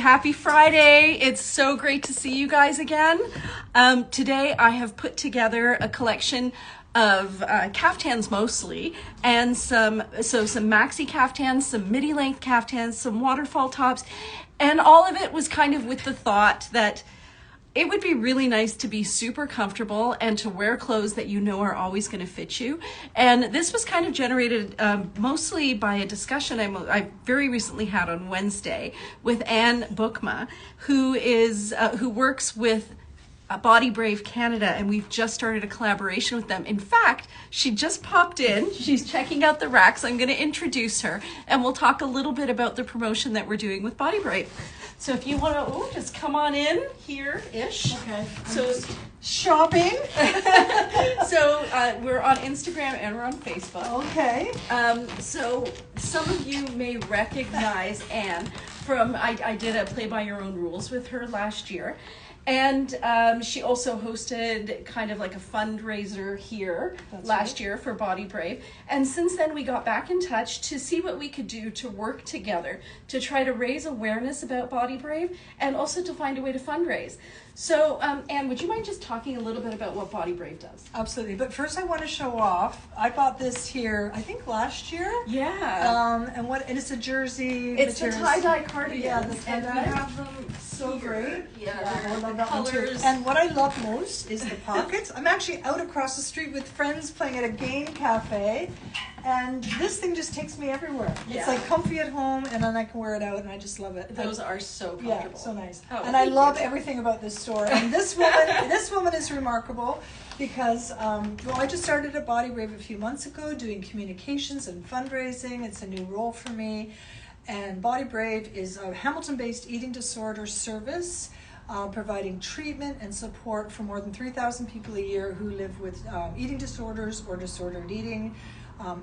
Happy Friday. It's so great to see you guys again. Today I have put together a collection of caftans mostly, and some maxi caftans, some midi length caftans, some waterfall tops, and all of it was kind of with the thought that it would be really nice to be super comfortable and to wear clothes that you know are always going to fit you. And this was kind of generated mostly by a discussion I very recently had on Wednesday with Anne Bookma, who works with Body Brave Canada, and we've just started a collaboration with them. In fact, she just popped in. She's checking out the racks. I'm going to introduce her, and we'll talk a little bit about the promotion that we're doing with Body Brave. So if you want to, just come on in here-ish. Okay. So shopping. So we're on Instagram and we're on Facebook. Okay. So some of you may recognize Anne from, I did a Play by Your Own Rules with her last year. And she also hosted kind of like a fundraiser here last year for Body Brave. And since then we got back in touch to see what we could do to work together to try to raise awareness about Body Brave and also to find a way to fundraise. So Anne, would you mind just talking a little bit about what Body Brave does? Absolutely. But first I want to show off. I bought this here, I think last year. Yeah. And it's a jersey. It's the tie-dye cardigan. Yeah, the tie-dye. And we have them so great. Yeah, I love the that one too. colors. And what I love most is the pockets. I'm actually out across the street with friends playing at a game cafe, and this thing just takes me everywhere. Yeah. It's like comfy at home, and then I can wear it out, and I just love it. Those are so comfortable. Yeah, so nice. Oh, and I thank love you. everything about this store. And this woman is remarkable because, I just started at Body Brave a few months ago doing communications and fundraising. It's a new role for me. And Body Brave is a Hamilton-based eating disorder service, providing treatment and support for more than 3,000 people a year who live with eating disorders or disordered eating.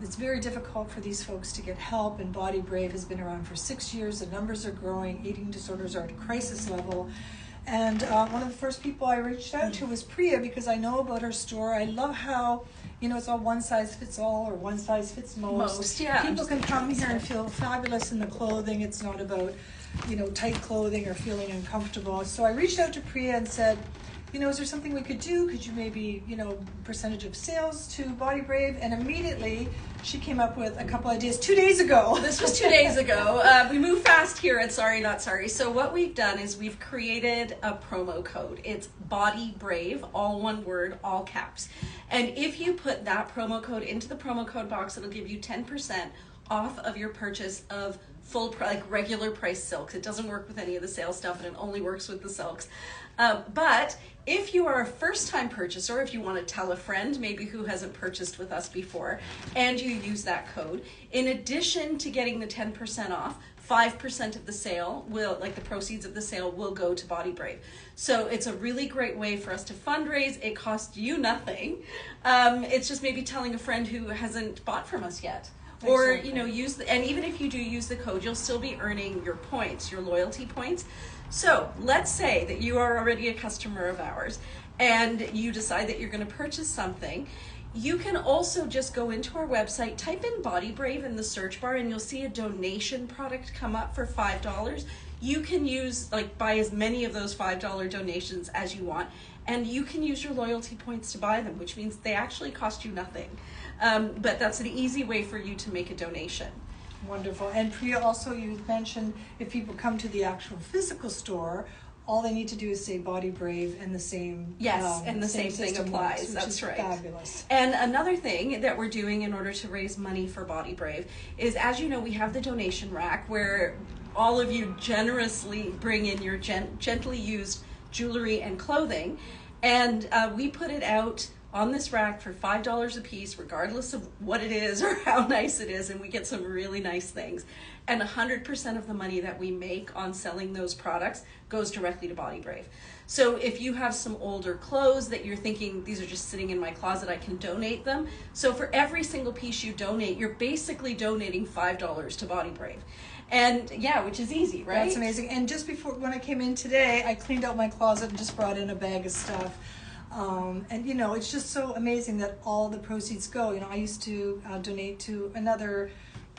It's very difficult for these folks to get help, and Body Brave has been around for 6 years. The numbers are growing. Eating disorders are at a crisis level. And one of the first people I reached out to was Priya, because I know about her store. I love how, it's all one size fits all or one size fits most. Yeah. People can come here and feel fabulous in the clothing. It's not about, tight clothing or feeling uncomfortable. So I reached out to Priya and said, is there something we could do? Could you maybe, percentage of sales to Body Brave? And immediately she came up with a couple ideas 2 days ago. This was 2 days ago. We move fast here at Sorry Not Sorry. So what we've done is we've created a promo code. It's Body Brave, all one word, all caps. And if you put that promo code into the promo code box, it'll give you 10% off of your purchase of regular price silks. It doesn't work with any of the sale stuff, and it only works with the silks. But if you are a first-time purchaser, if you want to tell a friend maybe who hasn't purchased with us before, and you use that code, in addition to getting the 10% off, 5% of the sale the proceeds of the sale will go to Body Brave. So it's a really great way for us to fundraise. It costs you nothing. It's just maybe telling a friend who hasn't bought from us yet. Or, Exactly. and even if you do use the code, you'll still be earning your points, your loyalty points. So let's say that you are already a customer of ours and you decide that you're going to purchase something. You can also just go into our website, type in Body Brave in the search bar, and you'll see a donation product come up for $5. You can buy as many of those $5 donations as you want, and you can use your loyalty points to buy them, which means they actually cost you nothing. But that's an easy way for you to make a donation. Wonderful. And Priya, also you mentioned if people come to the actual physical store, all they need to do is say Body Brave, and the same and the same thing applies. Works, That's right. Fabulous. And another thing that we're doing in order to raise money for Body Brave is, as you know, we have the donation rack where all of you generously bring in your gently used jewelry and clothing, and we put it out on this rack for $5 a piece, regardless of what it is or how nice it is, and we get some really nice things. And 100% of the money that we make on selling those products goes directly to Body Brave. So if you have some older clothes that you're thinking, these are just sitting in my closet, I can donate them. So for every single piece you donate, you're basically donating $5 to Body Brave. And yeah, which is easy, right? That's amazing. And just before, when I came in today, I cleaned out my closet and just brought in a bag of stuff. And it's just so amazing that all the proceeds go. I used to donate to another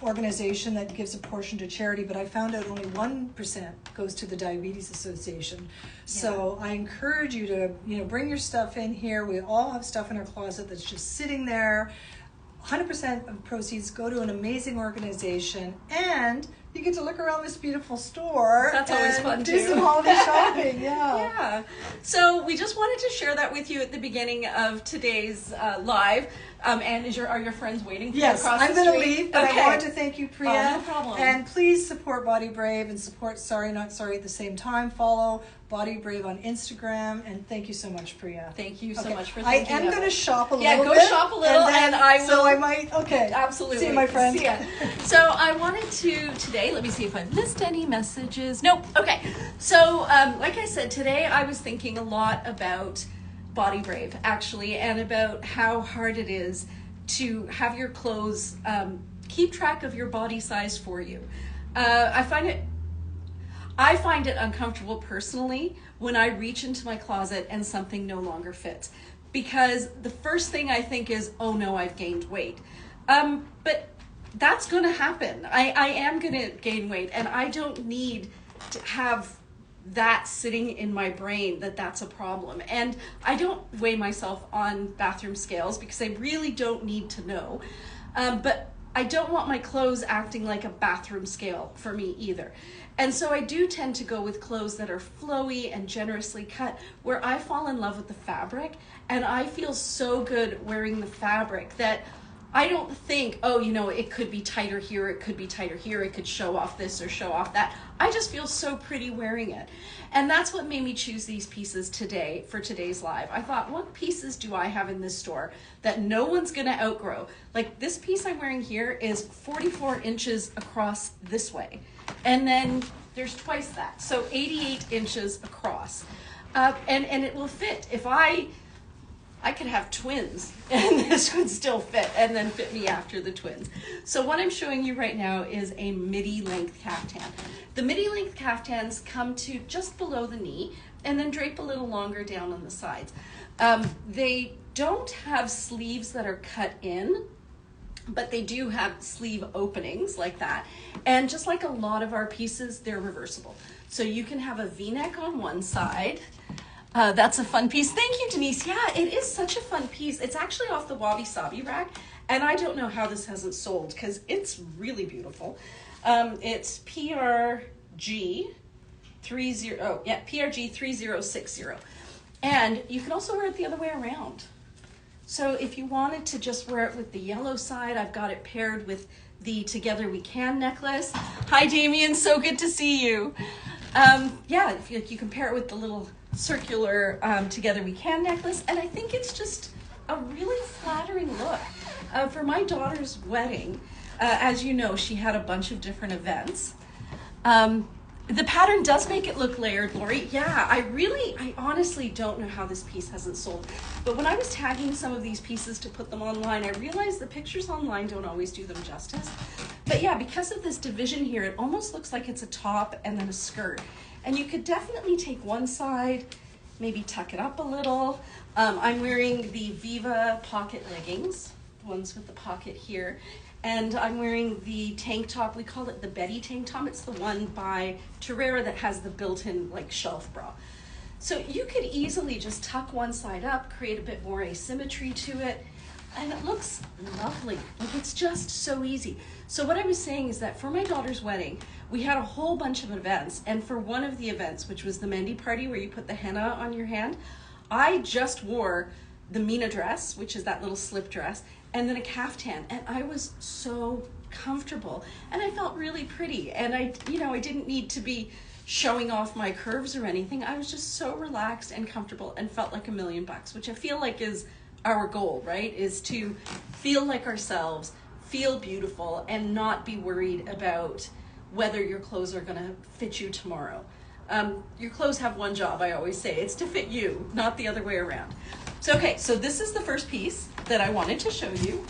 organization that gives a portion to charity, but I found out only 1% goes to the Diabetes Association. So I encourage you to, bring your stuff in here. We all have stuff in our closet that's just sitting there. 100% of proceeds go to an amazing organization, and you get to look around this beautiful store. That's always fun do too. some holiday shopping. Yeah. So we just wanted to share that with you at the beginning of today's live. And are your friends waiting for you Yes, across the I'm street? going to leave, but Okay. I wanted to thank you, Priya. Oh, no problem. And please support Body Brave and support Sorry Not Sorry at the same time. Follow Body Brave on Instagram, and thank you so much, Priya. Thank you so much for I thinking am of going to it. shop a Yeah, little go bit. shop a little, and I will. So I might, okay. Absolutely. See you, my friend. See ya. So I wanted to today, let me see if I've missed any messages. Nope. Okay. So like I said, today I was thinking a lot about Body Brave, actually, and about how hard it is to have your clothes keep track of your body size for you. I find it uncomfortable personally when I reach into my closet and something no longer fits, because the first thing I think is, oh no, I've gained weight. But that's going to happen. I am going to gain weight, and I don't need to have that sitting in my brain that that's a problem. And I don't weigh myself on bathroom scales because I really don't need to know. But I don't want my clothes acting like a bathroom scale for me either. And so I do tend to go with clothes that are flowy and generously cut, where I fall in love with the fabric, and I feel so good wearing the fabric that I don't think, oh, it could be tighter here, it could be tighter here, it could show off this or show off that. I just feel so pretty wearing it. And that's what made me choose these pieces today for today's live. I thought, what pieces do I have in this store that no one's gonna outgrow? Like this piece I'm wearing here is 44 inches across this way. And then there's twice that, so 88 inches across. And it will fit. If I could have twins and this would still fit, and then fit me after the twins. So what I'm showing you right now is a midi length caftan. The midi length caftans come to just below the knee and then drape a little longer down on the sides. They don't have sleeves that are cut in, but they do have sleeve openings like that. And just like a lot of our pieces, they're reversible. So you can have a V-neck on one side. That's a fun piece. Thank you, Denise. Yeah, it is such a fun piece. It's actually off the Wabi Sabi rack, and I don't know how this hasn't sold because it's really beautiful. It's PRG 3060. And you can also wear it the other way around. So if you wanted to just wear it with the yellow side, I've got it paired with the Together We Can necklace. Hi, Damien. So good to see you. Yeah, if you can pair it with the little circular Together We Can necklace, and I think it's just a really flattering look. For my daughter's wedding, as you know, she had a bunch of different events. The pattern does make it look layered, Lori. Yeah, I honestly don't know how this piece hasn't sold. But when I was tagging some of these pieces to put them online, I realized the pictures online don't always do them justice. But yeah, because of this division here, it almost looks like it's a top and then a skirt. And you could definitely take one side, maybe tuck it up a little. I'm wearing the Viva pocket leggings, the ones with the pocket here. And I'm wearing the tank top. We call it the Betty tank top. It's the one by Terrera that has the built-in like shelf bra. So you could easily just tuck one side up, create a bit more asymmetry to it, and it looks lovely. Like it's just so easy. So what I was saying is that for my daughter's wedding, we had a whole bunch of events, and for one of the events, which was the Mendi party where you put the henna on your hand, I just wore the Mina dress, which is that little slip dress, and then a caftan, and I was so comfortable, and I felt really pretty, and I didn't need to be showing off my curves or anything. I was just so relaxed and comfortable and felt like $1 million, which I feel like is our goal, right? Is to feel like ourselves, feel beautiful, and not be worried about whether your clothes are gonna fit you tomorrow. Your clothes have one job, I always say. It's to fit you, not the other way around. So, okay, so this is the first piece that I wanted to show you.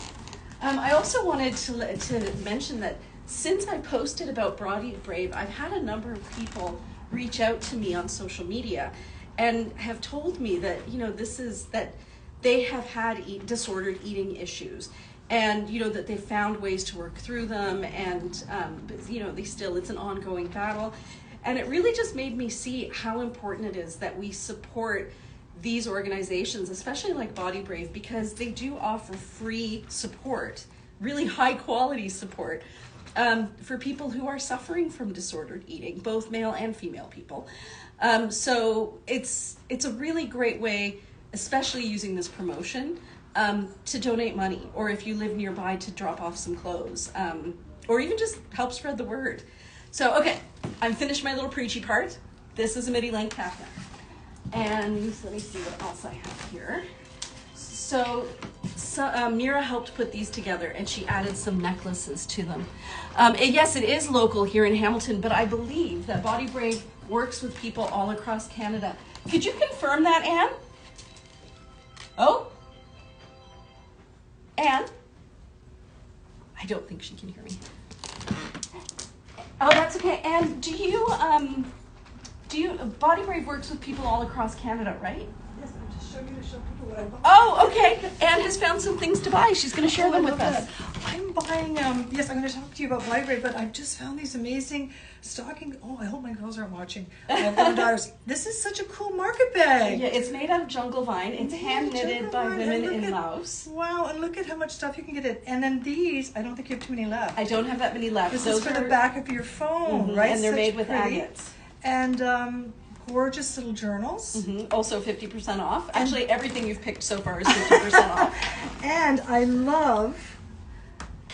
I also wanted to mention that since I posted about Body Brave, I've had a number of people reach out to me on social media and have told me that, that they have had disordered eating issues. and that they found ways to work through them, and but, it's an ongoing battle. And it really just made me see how important it is that we support these organizations, especially like Body Brave, because they do offer free support, really high quality support, for people who are suffering from disordered eating, both male and female people. So it's a really great way, especially using this promotion, to donate money, or if you live nearby, to drop off some clothes, or even just help spread the word. So, okay, I'm finished my little preachy part. This is a midi-length caftan. And let me see what else I have here. So Mira helped put these together, and she added some necklaces to them. And yes, it is local here in Hamilton, but I believe that Body Brave works with people all across Canada. Could you confirm that, Anne? Oh? Anne? I don't think she can hear me. Oh, that's okay. And do you, Body Brave works with people all across Canada, right? Yes, I'm just showing you to show people what I bought. Oh, okay. Anne has found some things to buy. She's going to share them with us. I'm buying, yes, I'm going to talk to you about Body Brave, but I've just found these amazing stocking. Oh, I hope my girls aren't watching. My daughters. This is such a cool market bag. Yeah, it's made out of jungle vine. It's hand knitted by women in Laos. Wow, and look at how much stuff you can get it. And then these, I don't think you have too many left. I don't have that many left. This is for the back of your phone, right? And they're made with agates. And gorgeous little journals. Also 50% off. Actually, everything you've picked so far is 50% off. And I love,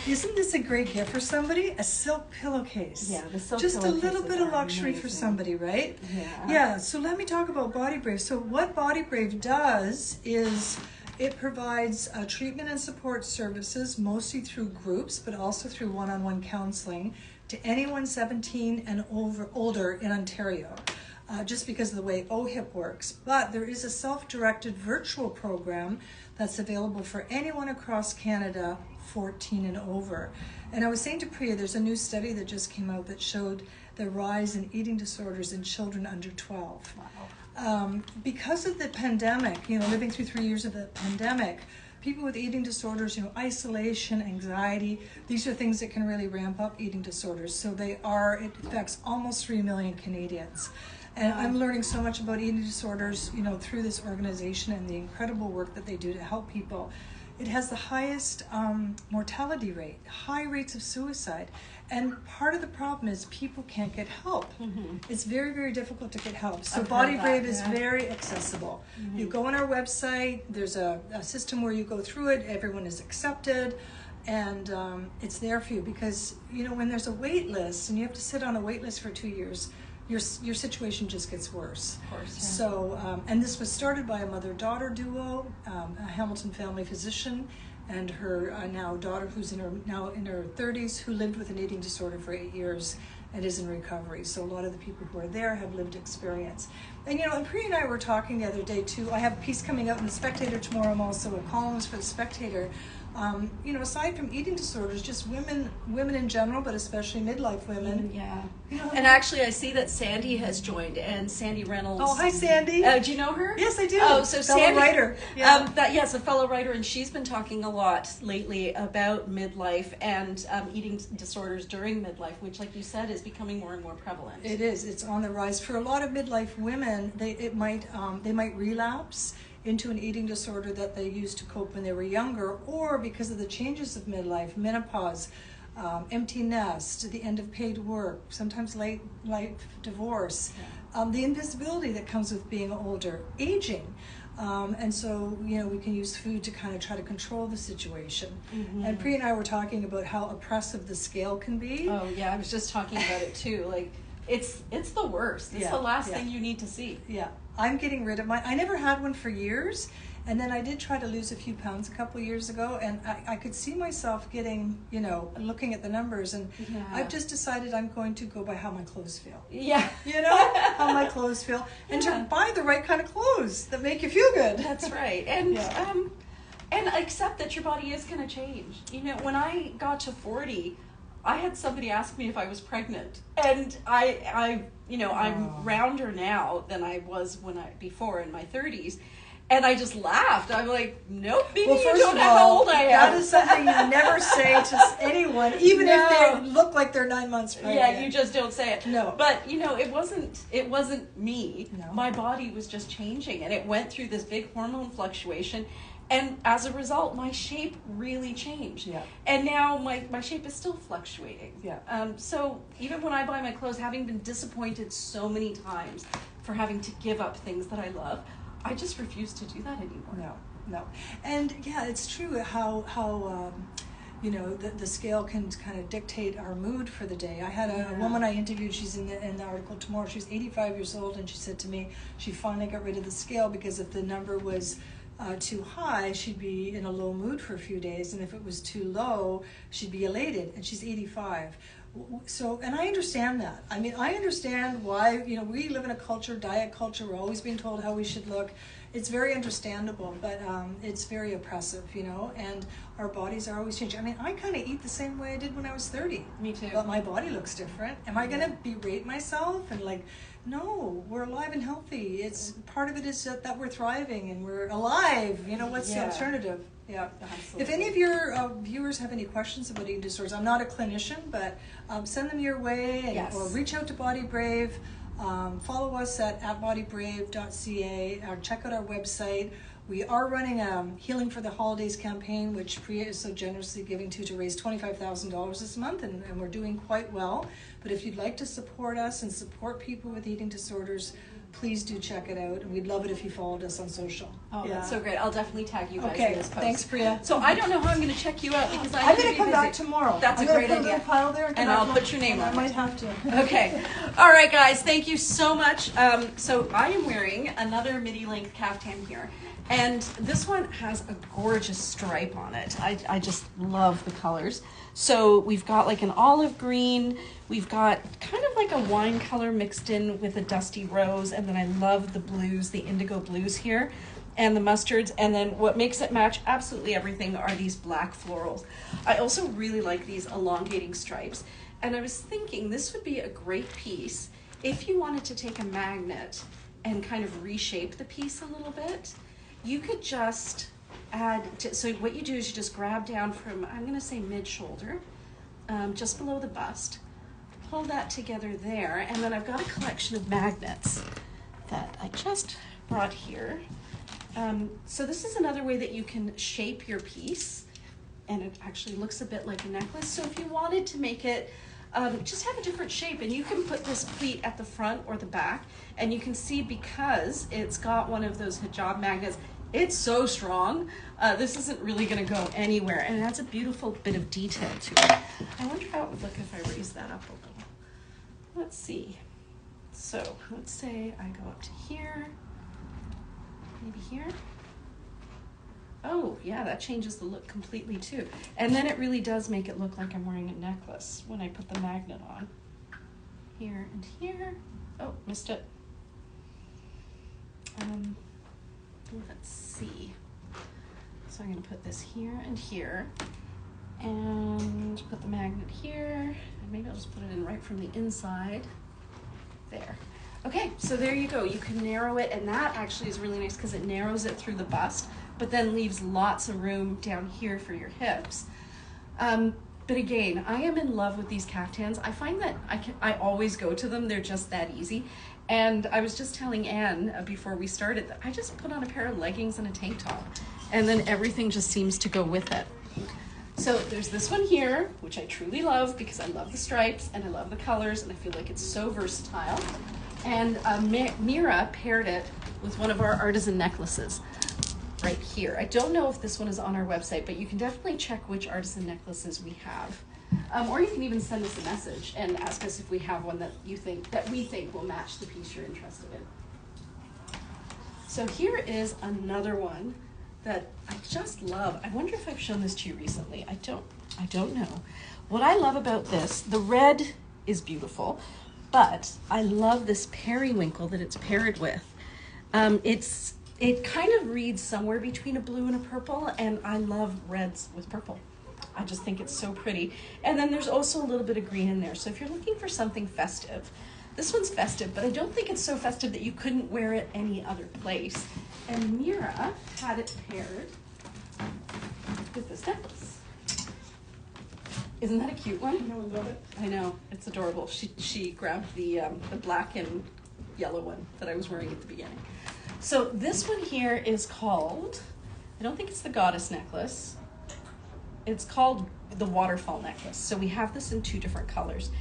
isn't this a great gift for somebody? A silk pillowcase. Yeah, the silk just a pillowcases little bit of are luxury amazing for somebody, right? Yeah. Yeah, so let me talk about Body Brave. So what Body Brave does is it provides treatment and support services, mostly through groups, but also through one-on-one counseling to anyone 17 and older in Ontario. Just because of the way OHIP works. But there is a self-directed virtual program that's available for anyone across Canada 14 and over. And I was saying to Priya, there's a new study that just came out that showed the rise in eating disorders in children under 12. Wow. Because of the pandemic, living through 3 years of the pandemic, people with eating disorders, isolation, anxiety, these are things that can really ramp up eating disorders. So it affects almost 3 million Canadians. And I'm learning so much about eating disorders, through this organization and the incredible work that they do to help people. It has the highest mortality rate, high rates of suicide. And part of the problem is people can't get help. It's very, very difficult to get help. So Body Brave is very accessible. You go on our website, there's a system where you go through it, everyone is accepted. And it's there for you because, when there's a wait list and you have to sit on a wait list for 2 years, your situation just gets worse. Of course. Yeah. So, and this was started by a mother-daughter duo, a Hamilton family physician, and her now daughter, who's now in her 30s, who lived with an eating disorder for 8 years and is in recovery. So a lot of the people who are there have lived experience. And and Priya and I were talking the other day too. I have a piece coming out in the Spectator tomorrow. I'm also a columnist for the Spectator. Aside from eating disorders, just women in general, but especially midlife women. Yeah. And actually, I see that Sandy has joined, and Sandy Reynolds. Oh, hi, Sandy. Do you know her? Yes, I do. Oh, so fellow Sandy, writer. Yeah. Yes, a fellow writer, and she's been talking a lot lately about midlife and eating disorders during midlife, which, like you said, is becoming more and more prevalent. It is. It's on the rise. For a lot of midlife women, they might relapse into an eating disorder that they used to cope when they were younger, or because of the changes of midlife, menopause, empty nest, the end of paid work, sometimes late life divorce, the invisibility that comes with being older, aging. And so, we can use food to kind of try to control the situation. And Priya and I were talking about how oppressive the scale can be. Oh, yeah, I was just talking about it too. Like, it's the worst. It's the last thing you need to see. Yeah. I'm getting rid of mine. I never had one for years, and then I did try to lose a few pounds a couple of years ago, and I could see myself getting, looking at the numbers, and I've just decided I'm going to go by how my clothes feel. Yeah. How my clothes feel, and to buy the right kind of clothes that make you feel good. That's right. And and accept that your body is going to change. When I got to 40, I had somebody ask me if I was pregnant, and I'm rounder now than I was before in my 30s, And I just laughed. I'm like, nope, maybe Well, you first don't of know how all, old I am. that is something you never say to anyone, even if No. they look like they're 9 months pregnant. Yeah, you just don't say it. No. But you know, it wasn't me. No. My body was just changing, and it went through this big hormone fluctuation, and as a result, my shape really changed. Yeah. And now my shape is still fluctuating. Yeah. So even when I buy my clothes, having been disappointed so many times for having to give up things that I love, I just refuse to do that anymore. No. And yeah, it's true how you know, the scale can kind of dictate our mood for the day. I had a woman I interviewed, she's in the article tomorrow, she's 85 years old, and she said to me she finally got rid of the scale because if the number was too high, she'd be in a low mood for a few days, and if it was too low, she'd be elated, and she's 85. So, and I understand that. I mean, I understand why, you know, we live in a culture, diet culture, we're always being told how we should look. It's very understandable, but it's very oppressive, you know, and our bodies are always changing. I mean, I kind of eat the same way I did when I was 30. Me too. But my body looks different. Am I going to berate myself and like, no, we're alive and healthy. It's part of it is that we're thriving and we're alive. You know, what's the alternative? Yeah. Absolutely. If any of your viewers have any questions about eating disorders, I'm not a clinician, but send them your way and, or reach out to Body Brave. Follow us at bodybrave.ca or check out our website. We are running a Healing for the Holidays campaign, which Priya is so generously giving to raise $25,000 this month, and we're doing quite well. But if you'd like to support us and support people with eating disorders, please do check it out. And we'd love it if you followed us on social. Oh, that's so great. I'll definitely tag you guys in this post. Thanks, Priya. So I don't know how I'm going to check you out because I'm going to come back tomorrow. That's a great put idea. A little pile there and I'll put your name on I might have to. Okay. All right, guys. Thank you so much. So I am wearing another midi-length caftan here. And this one has a gorgeous stripe on it. I just love the colors. So we've got like an olive green, we've got kind of like a wine color mixed in with a dusty rose, and then I love the blues, the indigo blues here, and the mustards, and then what makes it match absolutely everything are these black florals. I also really like these elongating stripes, and I was thinking this would be a great piece if you wanted to take a magnet and kind of reshape the piece a little bit. You could just so what you do is you just grab down from, I'm going to say mid-shoulder, just below the bust, pull that together there, and then I've got a collection of magnets that I just brought here. So this is another way that you can shape your piece, and it actually looks a bit like a necklace. So if you wanted to make it just have a different shape, and you can put this pleat at the front or the back, and you can see because it's got one of those hijab magnets, it's so strong. This isn't really going to go anywhere, and it adds a beautiful bit of detail to it. I wonder how it would look if I raise that up a little. Let's see. So let's say I go up to here, maybe here. Oh, yeah, that changes the look completely too. And then it really does make it look like I'm wearing a necklace when I put the magnet on. Here and here. Oh, missed it. Let's see. So I'm going to put this here and here, and put the magnet here, and maybe I'll just put it in right from the inside. There. Okay, so there you go. You can narrow it, and that actually is really nice because it narrows it through the bust, but then leaves lots of room down here for your hips. But again, I am in love with these caftans. I find that I always go to them. They're just that easy. And I was just telling Anne before we started that I just put on a pair of leggings and a tank top, and then everything just seems to go with it. So there's this one here, which I truly love because I love the stripes and I love the colors, and I feel like it's so versatile. And Mira paired it with one of our artisan necklaces right here. I don't know if this one is on our website, but you can definitely check which artisan necklaces we have. Or you can even send us a message and ask us if we have one that we think will match the piece you're interested in. So here is another one that I just love. I wonder if I've shown this to you recently. I don't know. What I love about this, the red is beautiful, but I love this periwinkle that it's paired with. It kind of reads somewhere between a blue and a purple, and I love reds with purple. I just think it's so pretty. And then there's also a little bit of green in there. So if you're looking for something festive, This one's festive, but I don't think it's so festive that you couldn't wear it any other place. And Mira had it paired with this necklace. Isn't that a cute one? I love it. I know, it's adorable. She grabbed the black and yellow one that I was wearing at the beginning. So this one here is called, I don't think it's the goddess necklace. It's called the waterfall necklace. So we have this in 2 different colors.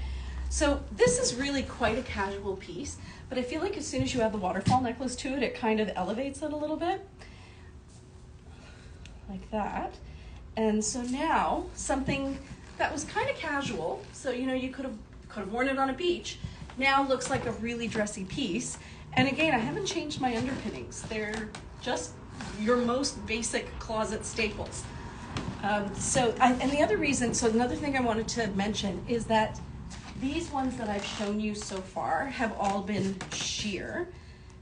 So this is really quite a casual piece, but I feel like as soon as you add the waterfall necklace to it, it kind of elevates it a little bit. Like that. And so now something that was kind of casual, so you know you could have worn it on a beach, now looks like a really dressy piece. And again, I haven't changed my underpinnings. They're just your most basic closet staples. And the other reason, so another thing I wanted to mention is that these ones that I've shown you so far have all been sheer.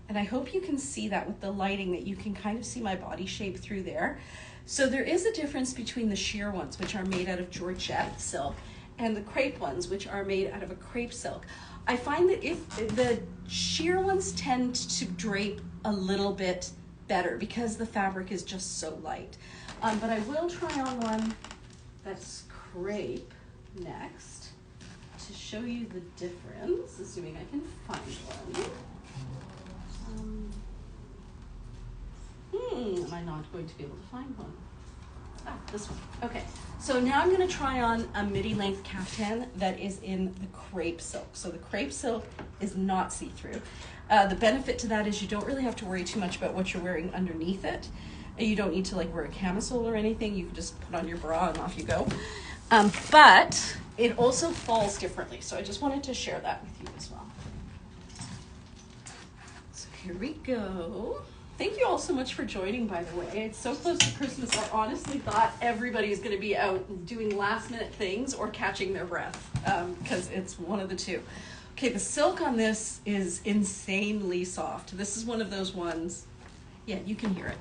And I hope you can see that with the lighting, that you can kind of see my body shape through there. So there is a difference between the sheer ones, which are made out of Georgette silk, and the crepe ones, which are made out of a crepe silk. I find that if the sheer ones tend to drape a little bit better because the fabric is just so light. But I will try on one that's crepe next to show you the difference, assuming I can find one. Am I not going to be able to find one? Ah, this one. Okay, so now I'm going to try on a midi length caftan that is in the crepe silk. So the crepe silk is not see-through. The benefit to that is you don't really have to worry too much about what you're wearing underneath it. You don't need to like wear a camisole or anything. You can just put on your bra and off you go. But it also falls differently. So I just wanted to share that with you as well. So here we go. Thank you all so much for joining, by the way. It's so close to Christmas. I honestly thought everybody is going to be out doing last minute things or catching their breath, because it's one of the two. Okay, the silk on this is insanely soft. This is one of those ones. Yeah, you can hear it.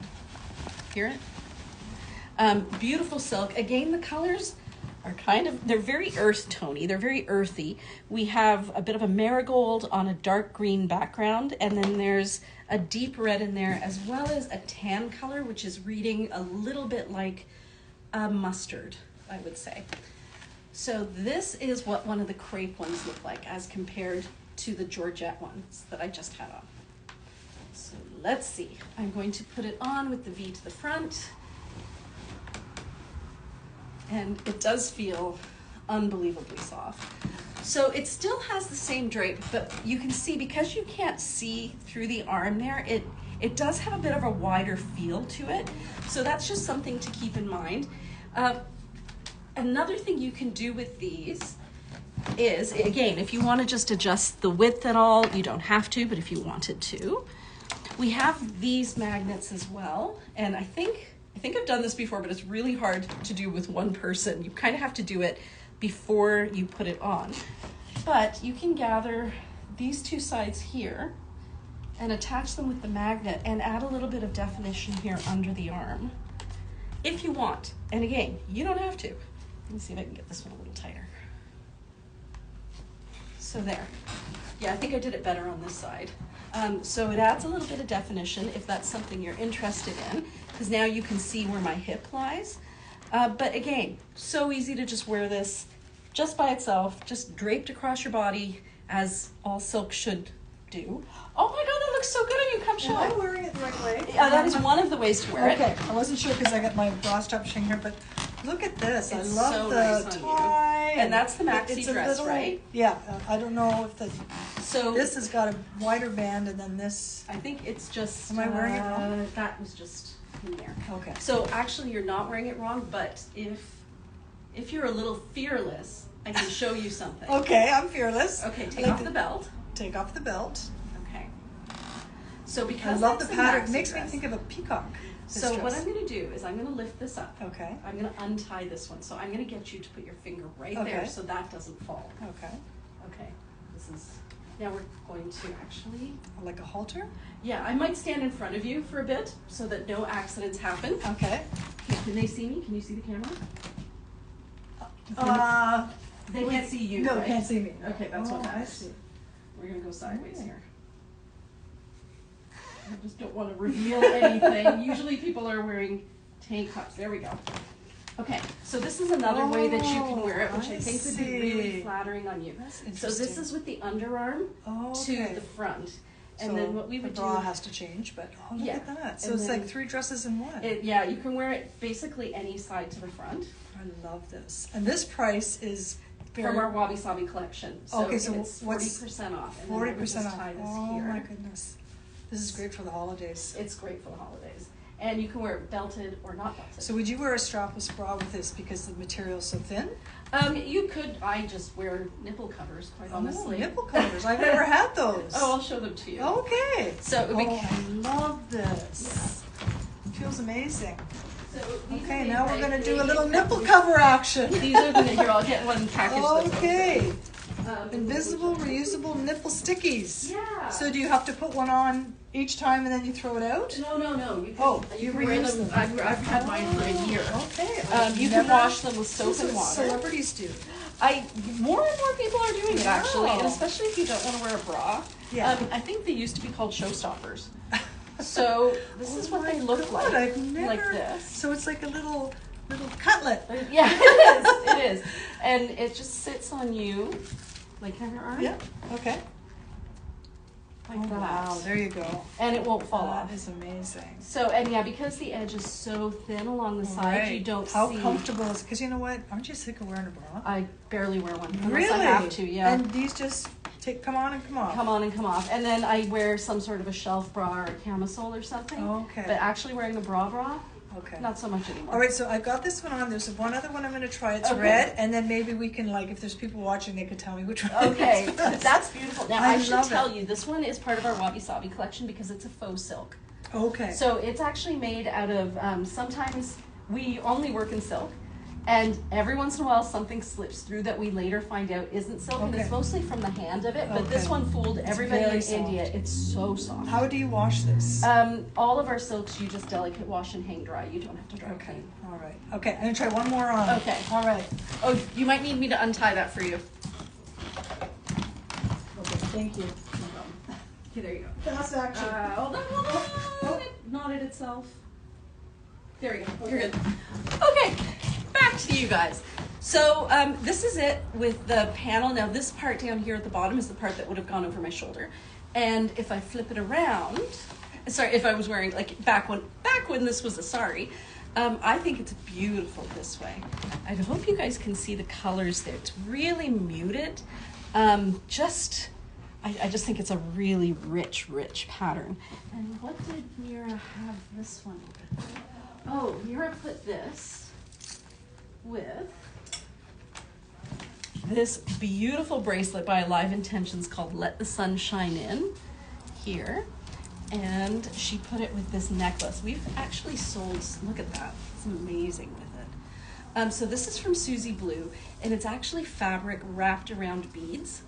Hear it? Beautiful silk. Again, the colors are they're very earth tony. They're very earthy. We have a bit of a marigold on a dark green background, and then there's a deep red in there, as well as a tan color, which is reading a little bit like mustard, I would say. So this is what one of the crepe ones look like as compared to the Georgette ones that I just had on. So let's see. I'm going to put it on with the V to the front. And it does feel unbelievably soft. So it still has the same drape, but you can see, because you can't see through the arm there, it does have a bit of a wider feel to it. So that's just something to keep in mind. Another thing you can do with these is, again, if you want to just adjust the width at all, you don't have to, but if you wanted to, we have these magnets as well. And I think I've done this before, but it's really hard to do with one person. You kind of have to do it before you put it on. But you can gather these two sides here and attach them with the magnet and add a little bit of definition here under the arm, if you want. And again, you don't have to. Let me see if I can get this one a little tighter. So there. Yeah, I think I did it better on this side. So it adds a little bit of definition if that's something you're interested in, because now you can see where my hip lies. But again, so easy to just wear this just by itself, just draped across your body, as all silk should do. Oh my God, that looks so good on you. Come show. Am I wearing it the right way? Yeah, that is one of the ways to wear it. Okay, I wasn't sure because I got my bra strap showing here, but look at this. It's I love so the nice on you. tie. And that's the maxi it's a dress, little, right? Yeah, I don't know if So this has got a wider band, and then this. I think it's just. Am I wearing it wrong? That was just in there. Okay. So actually, you're not wearing it wrong, but if you're a little fearless, I can show you something. Okay, I'm fearless. Okay, take I like off the belt. Take off the belt. Okay. So I because love the that's a pattern. maxi It makes me dress, think of a peacock. this So what dress. I'm going to do is I'm going to lift this up. Okay. I'm going to untie this one. So I'm going to get you to put your finger right there Okay. so that doesn't fall. Okay. Okay. This is. Now we're going to actually. Like a halter? Yeah, I might stand in front of you for a bit so that no accidents happen. Okay. Can they see me? Can you see the camera? They can't see you. No, right? can't see me. Okay, that's what I matters. see. we're gonna go sideways here. I just don't want to reveal anything. Usually people are wearing tank tops. There we go. Okay, so this is another way that you can wear it, which I think would be really flattering on you. So this is with the underarm to the front. And so then what we would the bra has to change, but look at that. So it's like 3 dresses in one. Yeah, you can wear it basically any side to the front. I love this. And this price is from our Wabi Sabi collection. So, okay, so it's 40% off. 40% off. Oh my goodness. This is great for the holidays. It's great for the holidays. And you can wear it belted or not belted. So would you wear a strapless bra with this because the material's so thin? You could. I just wear nipple covers, quite honestly. Nipple covers. I've never had those. I'll show them to you. Okay. So I love this. Yeah. It feels amazing. So okay, now we're going to do a little nipple cover action. These are the here. I'll get one package. Okay. Invisible, reusable nipple stickies. Yeah. So do you have to put one on each time and then you throw it out? No. You can, you wear reuse them. I've had mine for a year. Okay. You can wash them with soap and water. Celebrities do. More and more people are doing it actually, Wow. and especially if you don't want to wear a bra. Yeah. I think they used to be called showstoppers. So this is what they look like. I've never. Like this. So it's like a little cutlet. Yeah, it is. It is, and it just sits on you, like on your arm. Yeah. Okay. Like that. Wow. There you go. And it won't fall off. That is amazing. So, and yeah, because the edge is so thin along the side, you don't How see. comfortable is it? Because you know what? Aren't you sick of wearing a bra? I barely wear one. Unless Really? I have to, yeah. And these just come on and come off. Come on and come off. And then I wear some sort of a shelf bra or a camisole or something. Okay. But actually wearing a bra, Okay. not so much anymore. All right, so I've got this one on. There's one other one I'm going to try. It's Okay. red, and then maybe we can, like, if there's people watching, they could tell me which one. Okay, it is. that's beautiful. Now, I I should love tell it. you, this one is part of our Wabi Sabi collection because it's a faux silk. Okay. So it's actually made out of, sometimes we only work in silk, and every once in a while something slips through that we later find out isn't silk, and it's Okay. mostly from the hand of it, but this Okay. one fooled everybody very in soft. India. It's so soft. How do you wash this? All of our silks you just delicate wash and hang dry. You don't have to dry Okay. clean. All right. Okay. I'm going to try one more on. Okay. All right. Oh, you might need me to untie that for you. Okay. Thank you. Okay, there you go. Fast action. Hold on. It knotted itself. There you go. You're good. Okay, back to you guys. So this is it with the panel. Now this part down here at the bottom is the part that would have gone over my shoulder. And if I flip it around, sorry, if I was wearing, like back when this was a sari, I think it's beautiful this way. I hope you guys can see the colors there. It's really muted. I just think it's a really rich pattern. And what did Mira have this one with? Oh, Mira put this with this beautiful bracelet by Alive Intentions called Let the Sun Shine In here. And she put it with this necklace. We've actually sold, look at that, it's amazing with it. So this is from Susie Blue, and it's actually fabric wrapped around beads.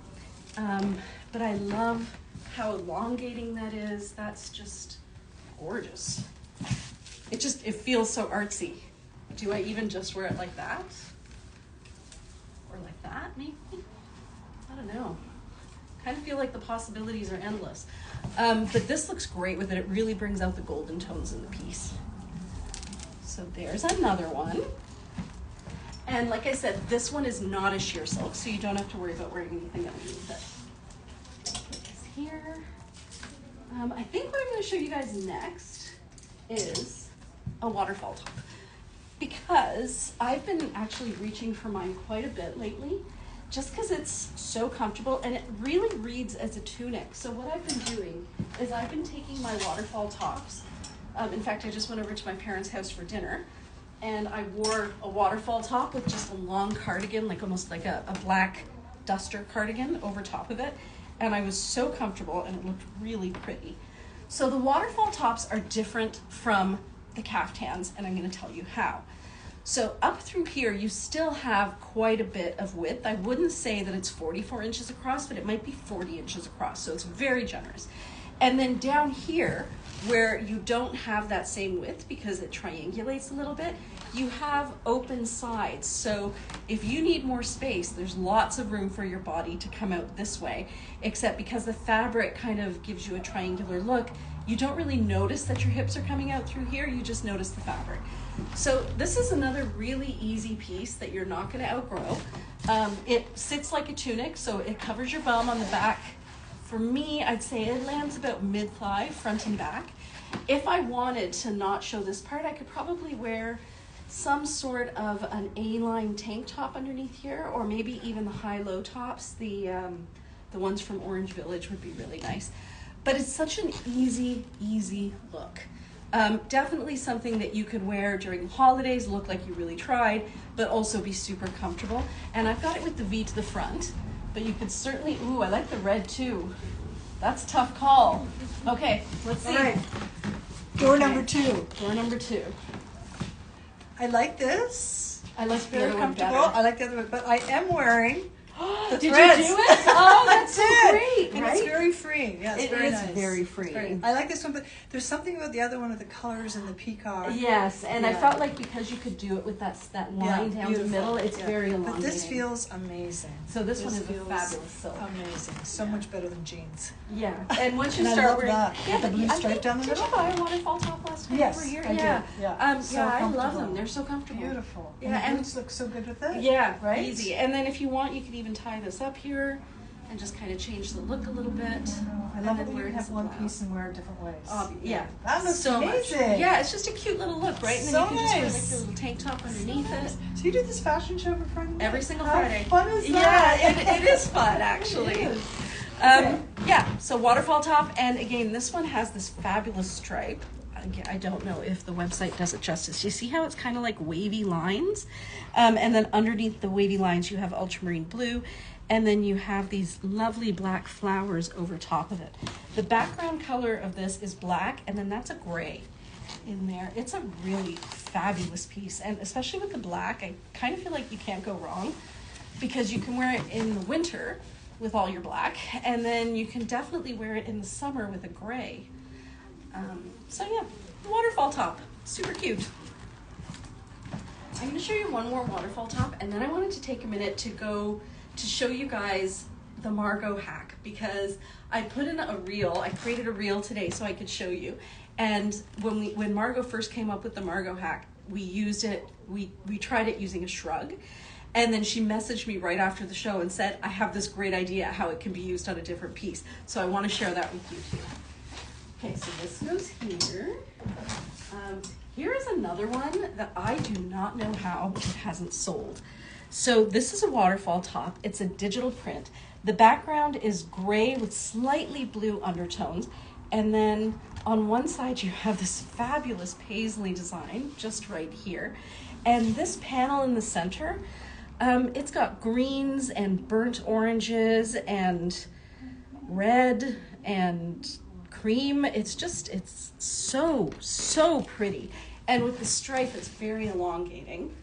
But I love how elongating that is. That's just gorgeous. It feels so artsy. Do I even just wear it like that? Or like that, maybe? I don't know. Kind of feel like the possibilities are endless. But this looks great with it. It really brings out the golden tones in the piece. So there's another one. And like I said, this one is not a sheer silk, so you don't have to worry about wearing anything underneath it. Put this here. I think what I'm going to show you guys next is a waterfall top. Because I've been actually reaching for mine quite a bit lately, just because it's so comfortable and it really reads as a tunic. So what I've been doing is I've been taking my waterfall tops. In fact, I just went over to my parents' house for dinner, and I wore a waterfall top with just a long cardigan, like almost like a black duster cardigan over top of it. And I was so comfortable and it looked really pretty. So the waterfall tops are different from the caftans, and I'm going to tell you how. So up through here, you still have quite a bit of width. I wouldn't say that it's 44 inches across, but it might be 40 inches across. So it's very generous. And then down here, where you don't have that same width because it triangulates a little bit, you have open sides. So if you need more space, there's lots of room for your body to come out this way, except because the fabric kind of gives you a triangular look, you don't really notice that your hips are coming out through here, you just notice the fabric. So this is another really easy piece that you're not gonna outgrow. It sits like a tunic, so it covers your bum on the back. For me, I'd say it lands about mid-thigh, front and back. If I wanted to not show this part, I could probably wear some sort of an A-line tank top underneath here, or maybe even the high-low tops. The ones from Orange Village would be really nice. But it's such an easy look. Definitely something that you could wear during the holidays, look like you really tried, but also be super comfortable. And I've got it with the V to the front, but you could certainly, ooh, I like the red too. That's a tough call. Okay, let's see. All right. Door number 2. Door number 2. I like this. I like It's the very other one comfortable. better. I like the other one, but I am wearing the Did threads. you do it? Oh, that's so I did. great, And right? it's very free. Yeah, it's It very is nice. very It's free. I like this one, but there's something about the other one with the colors and the peacock. Yes, and I Yeah. felt like because you could do it with that line down the beautiful. middle, it's Yeah. very elongated. But this feels amazing. So this one is a feels fabulous silk. Amazing. So Yeah. much better than jeans. Yeah, and once you And I start love wearing, that. yeah, With the but blue I stripe think- down the did middle? you buy a waterfall top last time Yes, over here? I did. Yeah, Yeah. So I love comfortable. them. They're so comfortable. Beautiful. Yeah, and the and- boots look so good with it. Yeah, Right? easy. And then if you want, you could even tie this up here and just kind of change the look a little bit. I and love then it when wear you it have as a one blouse. piece and wear it different ways. Yeah, That looks so amazing. much. Yeah, it's just a cute little look, right? And then So you can just wear like nice. your little tank top underneath it. So you do this fashion show every Friday night? Every single How Friday. fun is Yeah, that? it is fun actually. It is. Okay. Yeah, so waterfall top, and again, this one has this fabulous stripe. Again, I don't know if the website does it justice. You see how it's kind of like wavy lines? And then underneath the wavy lines, you have ultramarine blue, and then you have these lovely black flowers over top of it. The background color of this is black, and then that's a gray in there. It's a really fabulous piece, and especially with the black, I kind of feel like you can't go wrong because you can wear it in the winter with all your black, and then you can definitely wear it in the summer with a gray. So yeah, the waterfall top, super cute. I'm gonna show you one more waterfall top, and then I wanted to take a minute to show you guys the Margot hack, because I put in a reel, I created a reel today so I could show you. And when Margot first came up with the Margot hack, we used it, we tried it using a shrug. And then she messaged me right after the show and said, I have this great idea how it can be used on a different piece. So I want to share that with you too. Okay, so this goes here. Here is another one that I do not know how it hasn't sold. So this is a waterfall top. It's a digital print. The background is gray with slightly blue undertones. And then on one side you have this fabulous paisley design just right here. And this panel in the center, it's got greens and burnt oranges and red and cream. It's so pretty. And with the stripe, it's very elongating.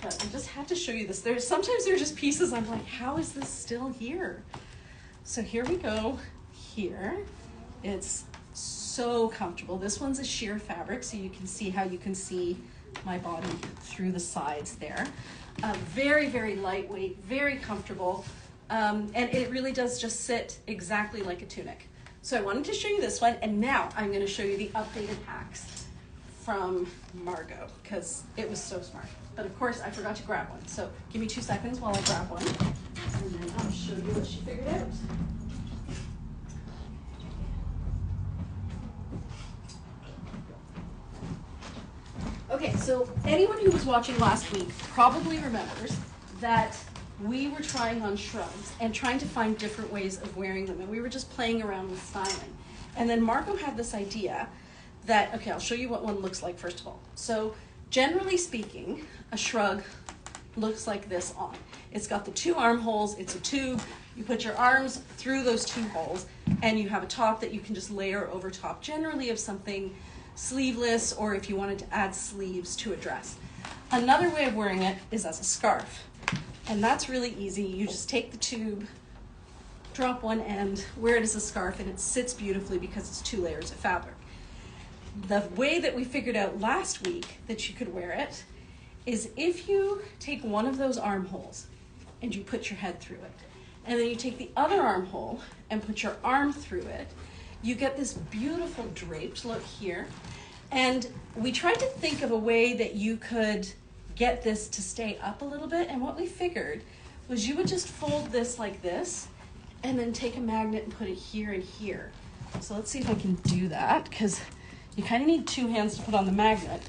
But I just had to show you this. Sometimes there are just pieces I'm like, how is this still here? So here we go. Here, it's so comfortable. This one's a sheer fabric, so you can see how you can see my body through the sides there. Very, very lightweight, very comfortable, and it really does just sit exactly like a tunic. So I wanted to show you this one, and now I'm going to show you the updated hacks from Margot, because it was so smart. But of course, I forgot to grab one. So give me 2 seconds while I grab one, and then I'll show you what she figured out. Okay, so anyone who was watching last week probably remembers that we were trying on shrugs and trying to find different ways of wearing them, and we were just playing around with styling. And then Margot had this idea that, okay, I'll show you what one looks like first of all. So generally speaking, a shrug looks like this on. It's got the 2 armholes, it's a tube, you put your arms through those 2 holes, and you have a top that you can just layer over top, generally of something sleeveless, or if you wanted to add sleeves to a dress. Another way of wearing it is as a scarf, and that's really easy. You just take the tube, drop one end, wear it as a scarf, and it sits beautifully because it's 2 layers of fabric. the way that we figured out last week that you could wear it is if you take one of those armholes and you put your head through it, and then you take the other armhole and put your arm through it, you get this beautiful draped look here. And we tried to think of a way that you could get this to stay up a little bit, and what we figured was you would just fold this like this and then take a magnet and put it here and here. So let's see if I can do that, because you kind of need two hands to put on the magnet.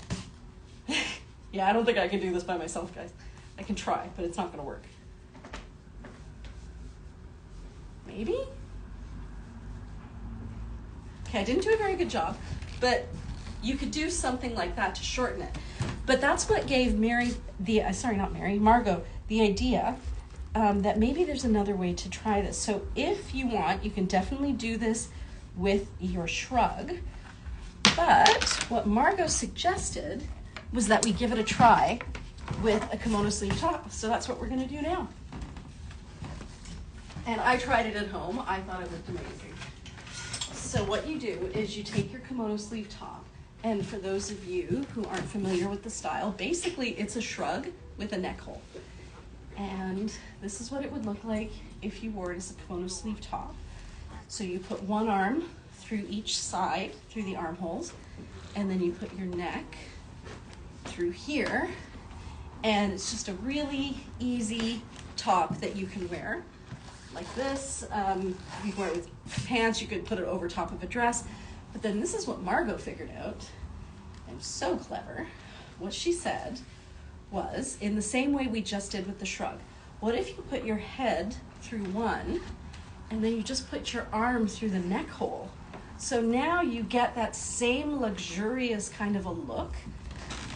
Yeah, I don't think I can do this by myself, guys. I can try, but it's not going to work. Maybe? Okay, I didn't do a very good job, but you could do something like that to shorten it. But that's what gave Margot, the idea that maybe there's another way to try this. So if you want, you can definitely do this with your shrug. But what Margot suggested was that we give it a try with a kimono sleeve top. So that's what we're going to do now. And I tried it at home. I thought it looked amazing. So what you do is you take your kimono sleeve top, and for those of you who aren't familiar with the style, basically it's a shrug with a neck hole. And this is what it would look like if you wore it as a kimono sleeve top. So you put one arm through each side, through the armholes, and then you put your neck through here. And it's just a really easy top that you can wear like this. You can wear it with pants, you could put it over top of a dress. But then this is what Margot figured out. I'm so clever. What she said was, in the same way we just did with the shrug, what if you put your head through one and then you just put your arm through the neck hole? So now you get that same luxurious kind of a look.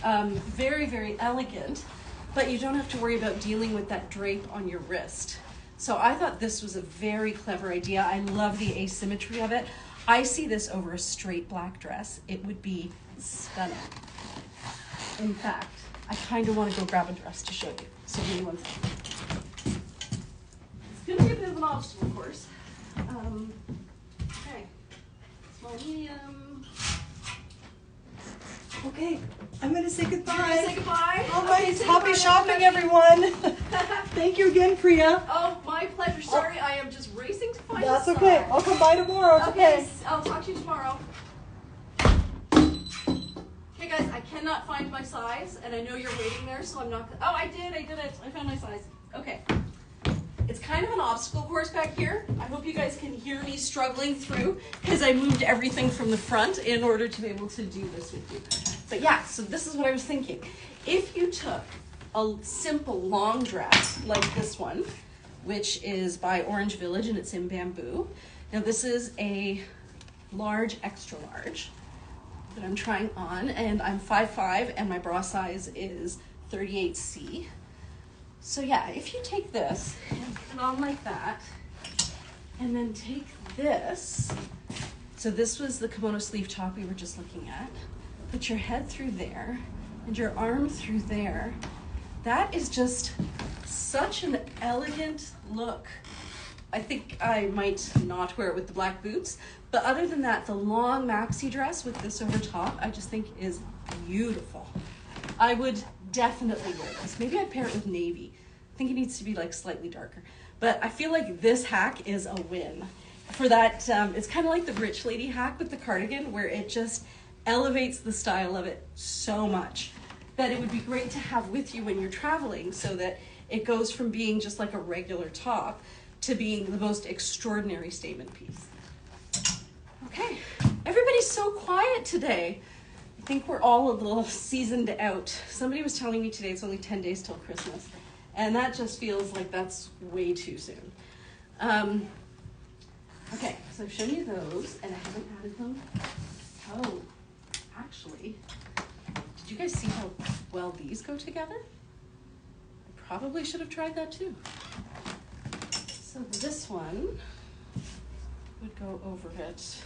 Very, very elegant, but you don't have to worry about dealing with that drape on your wrist. So I thought this was a very clever idea. I love the asymmetry of it. I see this over a straight black dress. It would be stunning. In fact, I kind of want to go grab a dress to show you. So give me one second. It's going to be a bit of an obstacle course. Okay, small, medium. Okay, I'm going to say goodbye. You're gonna say goodbye? All Okay, right, say happy goodbye, shopping, everybody. everyone. Thank you again, Priya. Oh, my pleasure. Sorry, I am just racing to find That's the okay. size. I'll come by tomorrow. It's okay. I'll talk to you tomorrow. Okay, guys, I cannot find my size, and I know you're waiting there, so I'm not. Oh, I did it. I found my size. Okay. It's kind of an obstacle course back here. I hope you guys can hear me struggling through, because I moved everything from the front in order to be able to do this with you. But yeah, so this is what I was thinking. If you took a simple long dress like this one, which is by Orange Village and it's in bamboo. Now this is a large, extra large that I'm trying on, and I'm 5'5", and my bra size is 38C. So yeah, if you take this and put it on like that, and then take this, so this was the kimono sleeve top we were just looking at, put your head through there, and your arm through there. That is just such an elegant look. I think I might not wear it with the black boots, but other than that, the long maxi dress with this over top, I just think is beautiful. I would definitely wear this. Maybe I'd pair it with navy. I think it needs to be like slightly darker, but I feel like this hack is a win. For that, it's kind of like the rich lady hack with the cardigan, where it just elevates the style of it so much that it would be great to have with you when you're traveling, so that it goes from being just like a regular top to being the most extraordinary statement piece. Okay, everybody's so quiet today. I think we're all a little seasoned out. Somebody was telling me today it's only 10 days till Christmas, and that just feels like that's way too soon. Okay, so I've shown you those, and I haven't added them. Oh, actually, did you guys see how well these go together? I probably should have tried that too. So this one would go over it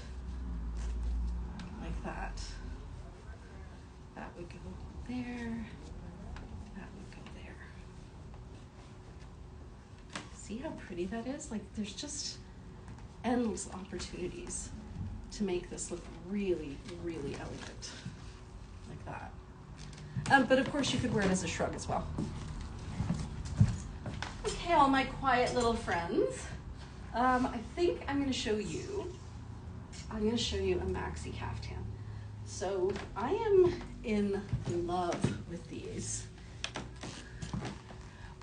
like that. That would go there. That would go there. See how pretty that is? Like, there's just endless opportunities to make this look really, really elegant, like that. But of course you could wear it as a shrug as well. Okay, all my quiet little friends. I think I'm going to show you a maxi caftan. So I am in love with these.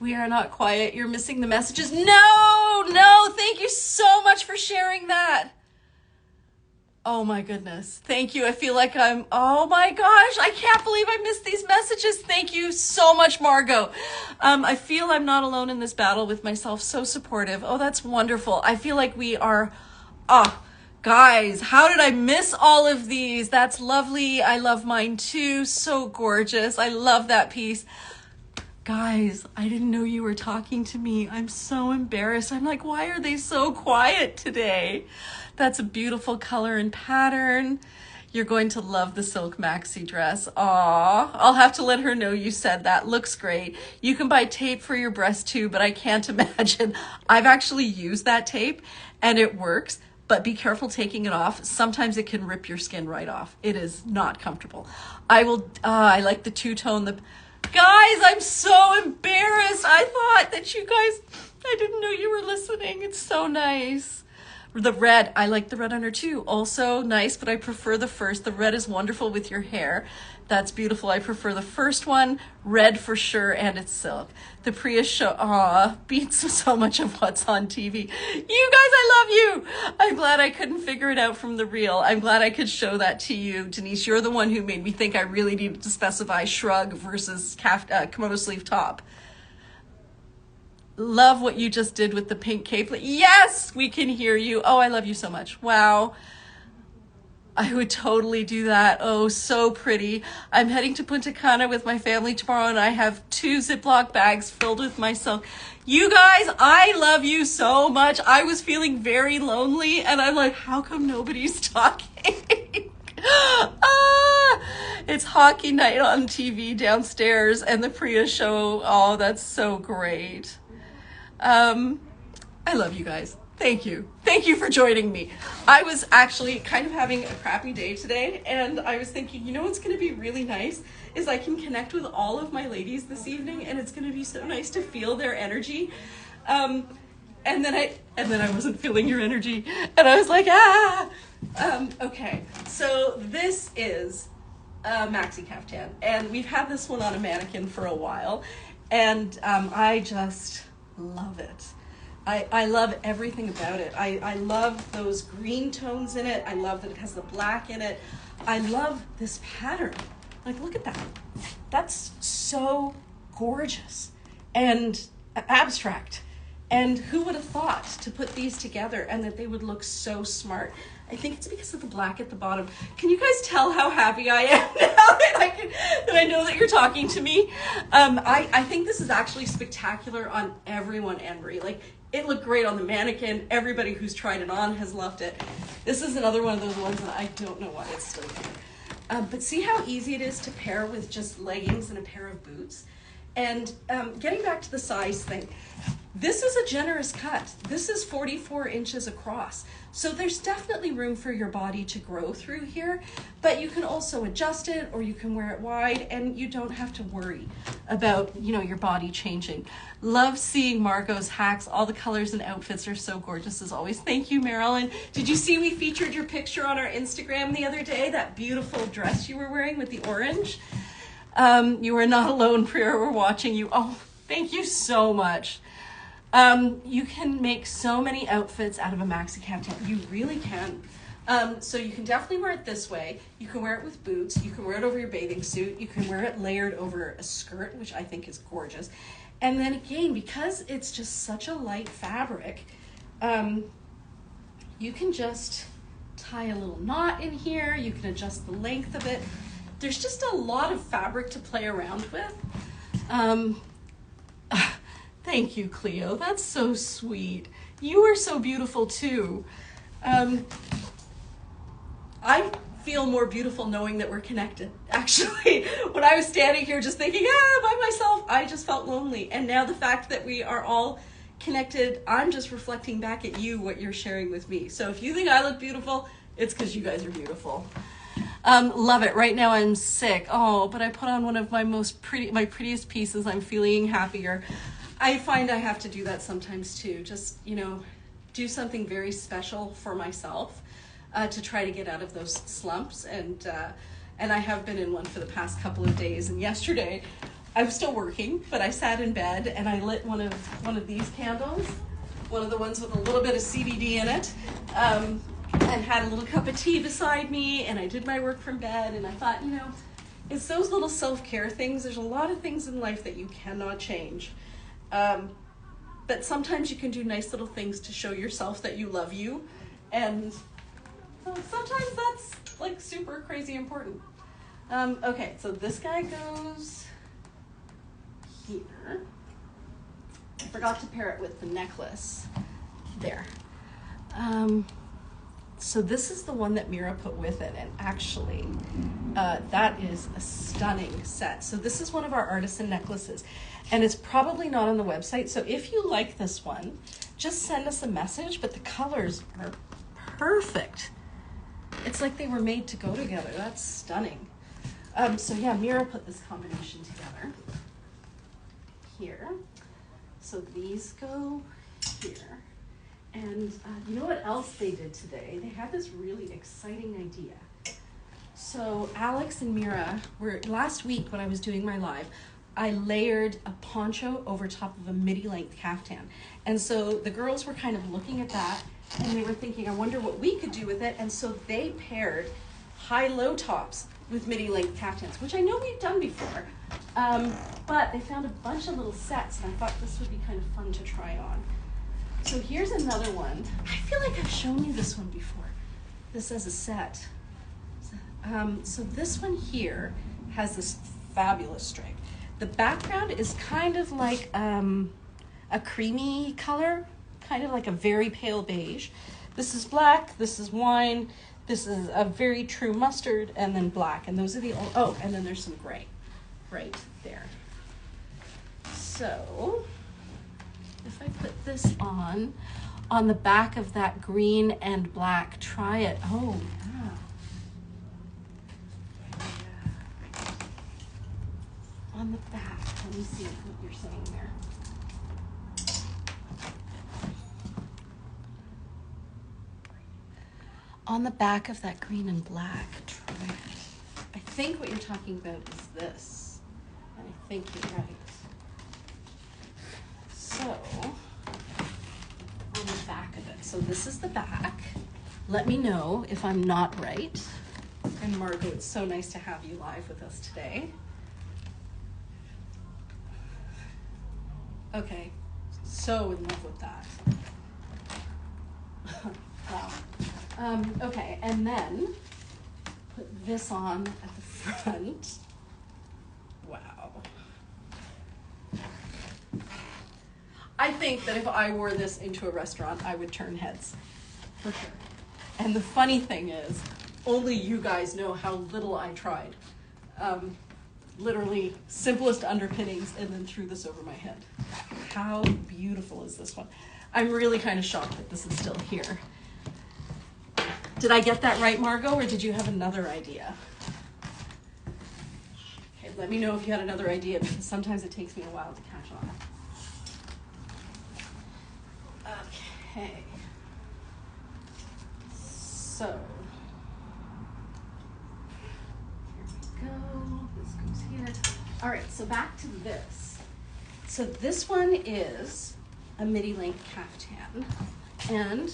We are not quiet. You're missing the messages. No, thank you so much for sharing that. Oh my goodness. Thank you. I feel like oh my gosh, I can't believe I missed these messages. Thank you so much, Margot. I feel I'm not alone in this battle with myself. So supportive. Oh, that's wonderful. I feel like we are, guys, how did I miss all of these? That's lovely. I love mine too. So gorgeous. I love that piece. Guys, I didn't know you were talking to me. I'm so embarrassed. I'm like, why are they so quiet today? That's a beautiful color and pattern. You're going to love the silk maxi dress. Aw, I'll have to let her know you said that. Looks great. You can buy tape for your breast too, but I can't imagine. I've actually used that tape and it works, but be careful taking it off. Sometimes it can rip your skin right off. It is not comfortable. I like the two-tone, Guys, I'm so embarrassed. I thought that I didn't know you were listening. It's so nice. The red, I like the red under too. Also nice, but I prefer the first. The red is wonderful with your hair. That's beautiful. I prefer the first one. Red for sure, and it's silk. The Priya show, beats so much of what's on TV. You guys, I love you. I'm glad I couldn't figure it out from the reel. I'm glad I could show that to you. Denise, you're the one who made me think I really needed to specify shrug versus kimono sleeve top. Love what you just did with the pink cape. Yes, we can hear you. Oh, I love you so much. Wow. I would totally do that. Oh, so pretty. I'm heading to Punta Cana with my family tomorrow, and I have 2 Ziploc bags filled with my silk. You guys, I love you so much. I was feeling very lonely, and I'm like, how come nobody's talking? It's hockey night on TV downstairs, and the Priya show. Oh, that's so great. I love you guys. Thank you. Thank you for joining me. I was actually kind of having a crappy day today, and I was thinking, you know what's going to be really nice is I can connect with all of my ladies this evening, and it's going to be so nice to feel their energy. And then I wasn't feeling your energy, and I was like, okay. So this is a maxi caftan, and we've had this one on a mannequin for a while, and I just love it. I love everything about it. I love those green tones in it. I love that it has the black in it. I love this pattern. Like, look at that. That's so gorgeous and abstract. And who would have thought to put these together and that they would look so smart? I think it's because of the black at the bottom. Can you guys tell how happy I am now that I know that you're talking to me? I think this is actually spectacular on everyone, Anne-Marie. Like, it looked great on the mannequin. Everybody who's tried it on has loved it. This is another one of those ones that I don't know why it's still here. But see how easy it is to pair with just leggings and a pair of boots? And getting back to the size thing, this is a generous cut. This is 44 inches across. So there's definitely room for your body to grow through here, but you can also adjust it or you can wear it wide and you don't have to worry about, your body changing. Love seeing Margot's hacks. All the colors and outfits are so gorgeous as always. Thank you, Marilyn. Did you see we featured your picture on our Instagram the other day, that beautiful dress you were wearing with the orange? You are not alone, Priya. We're watching you. Oh, thank you so much. You can make so many outfits out of a maxi caftan. You really can. So you can definitely wear it this way. You can wear it with boots. You can wear it over your bathing suit. You can wear it layered over a skirt, which I think is gorgeous. And then again, because it's just such a light fabric, you can just tie a little knot in here. You can adjust the length of it. There's just a lot of fabric to play around with. Thank you, Cleo. That's so sweet. You are so beautiful too. I feel more beautiful knowing that we're connected. Actually, when I was standing here just thinking, by myself, I just felt lonely. And now the fact that we are all connected, I'm just reflecting back at you what you're sharing with me. So if you think I look beautiful, It's because you guys are beautiful. Love it. Right now I'm sick. Oh, but I put on one of my my prettiest pieces. I'm feeling happier. I find I have to do that sometimes too. Just, you know, do something very special for myself to try to get out of those slumps. And I have been in one for the past couple of days. And yesterday, I'm still working, but I sat in bed and I lit one of these candles, one of the ones with a little bit of CBD in it. And had a little cup of tea beside me, and I did my work from bed, and I thought, you know, it's those little self-care things. There's a lot of things in life that you cannot change. But sometimes you can do nice little things to show yourself that you love you, and sometimes that's like super crazy important. Okay, so this guy goes here. I forgot to pair it with the necklace. There. So this is the one that Mira put with it, and actually, that is a stunning set. So this is one of our artisan necklaces, and it's probably not on the website. So if you like this one, just send us a message, but the colors are perfect. It's like they were made to go together. That's stunning. So yeah, Mira put this combination together here. So these go here. And you know what else they did today? They had this really exciting idea. So Alex and Mira last week when I was doing my live, I layered a poncho over top of a midi-length caftan. And so the girls were kind of looking at that, and they were thinking, I wonder what we could do with it. And so they paired high-low tops with midi-length caftans, which I know we've done before. But they found a bunch of little sets, and I thought this would be kind of fun to try on. So here's another one. I feel like I've shown you this one before. This as a set. So this one here has this fabulous stripe. The background is kind of like a creamy color, kind of like a very pale beige. This is black, this is wine, this is a very true mustard, and then black. And those are the, and then there's some gray right there. So if I put this on the back of that green and black, try it. Oh, yeah. On the back, let me see what you're saying there. On the back of that green and black, try it. I think what you're talking about is this, and I think you're right. So, on the back of it. So this is the back. Let me know if I'm not right. And Margot, it's so nice to have you live with us today. Okay, so in love with that. Wow. Okay, and then put this on at the front. Wow. I think that if I wore this into a restaurant, I would turn heads, for sure. And the funny thing is, only you guys know how little I tried. Literally, simplest underpinnings and then threw this over my head. How beautiful is this one? I'm really kind of shocked that this is still here. Did I get that right, Margot, or did you have another idea? Okay, let me know if you had another idea, because sometimes it takes me a while to catch on. Okay, so here we go, this goes here. All right, so back to this. So this one is a midi-length caftan, and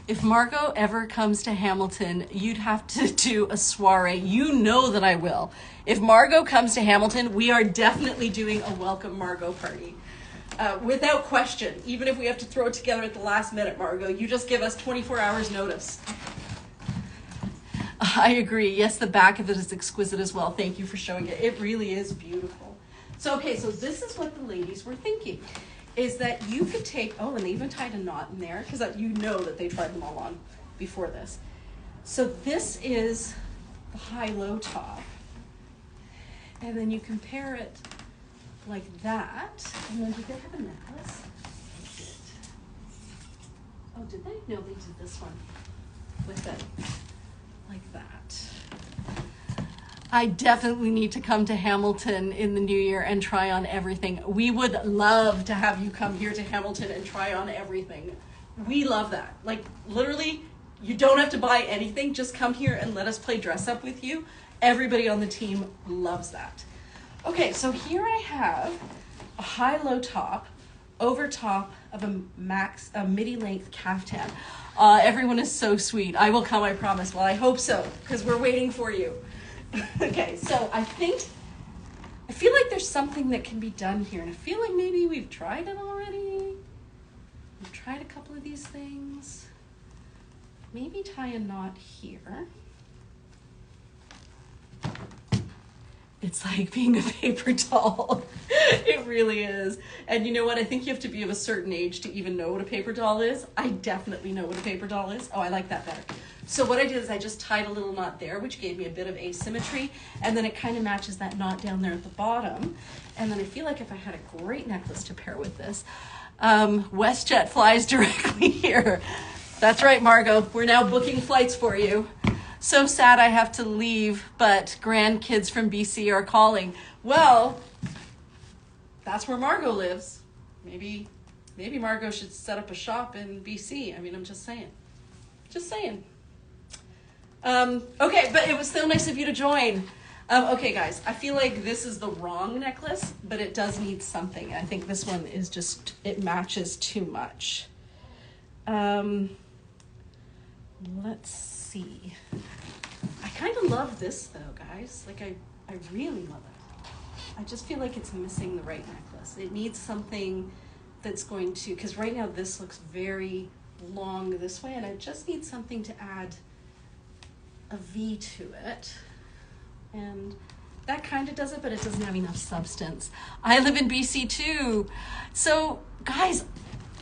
if Margot ever comes to Hamilton, you'd have to do a soiree. You know that I will. If Margot comes to Hamilton, we are definitely doing a welcome Margot party. Without question, even if we have to throw it together at the last minute, Margot, you just give us 24 hours notice. I agree. Yes, the back of it is exquisite as well. Thank you for showing it. It really is beautiful. So, okay, so this is what the ladies were thinking, is that you could take, and they even tied a knot in there, because you know that they tried them all on before this. So this is the high-low top, and then you compare it like that, and then did they have a necklace? Oh, did they? No, they did this one. with it, like that. I definitely need to come to Hamilton in the new year and try on everything. We would love to have you come here to Hamilton and try on everything. We love that. Like, literally, you don't have to buy anything. Just come here and let us play dress up with you. Everybody on the team loves that. Okay, so here I have a high-low top over top of a midi-length caftan. Everyone is so sweet. I will come, I promise. Well, I hope so, because we're waiting for you. Okay, so I feel like there's something that can be done here, and I feel like maybe we've tried it already. We've tried a couple of these things. Maybe tie a knot here. It's like being a paper doll. It really is. And you know what? I think you have to be of a certain age to even know what a paper doll is. I definitely know what a paper doll is. Oh, I like that better. So what I did is I just tied a little knot there, which gave me a bit of asymmetry. And then it kind of matches that knot down there at the bottom. And then I feel like if I had a great necklace to pair with this, WestJet flies directly here. That's right, Margot. We're now booking flights for you. So sad I have to leave, but grandkids from BC are calling. Well, that's where Margot lives. Maybe Margot should set up a shop in BC. I mean, I'm just saying. Just saying. Okay, but it was so nice of you to join. Okay, guys, I feel like this is the wrong necklace, but it does need something. I think this one is just, it matches too much. Let's see. I kind of love this though, guys. Like I really love it. I just feel like it's missing the right necklace. It needs something that's going to, because right now this looks very long this way, and I just need something to add a V to it. And that kind of does it, but it doesn't have enough substance. I live in BC too. So guys,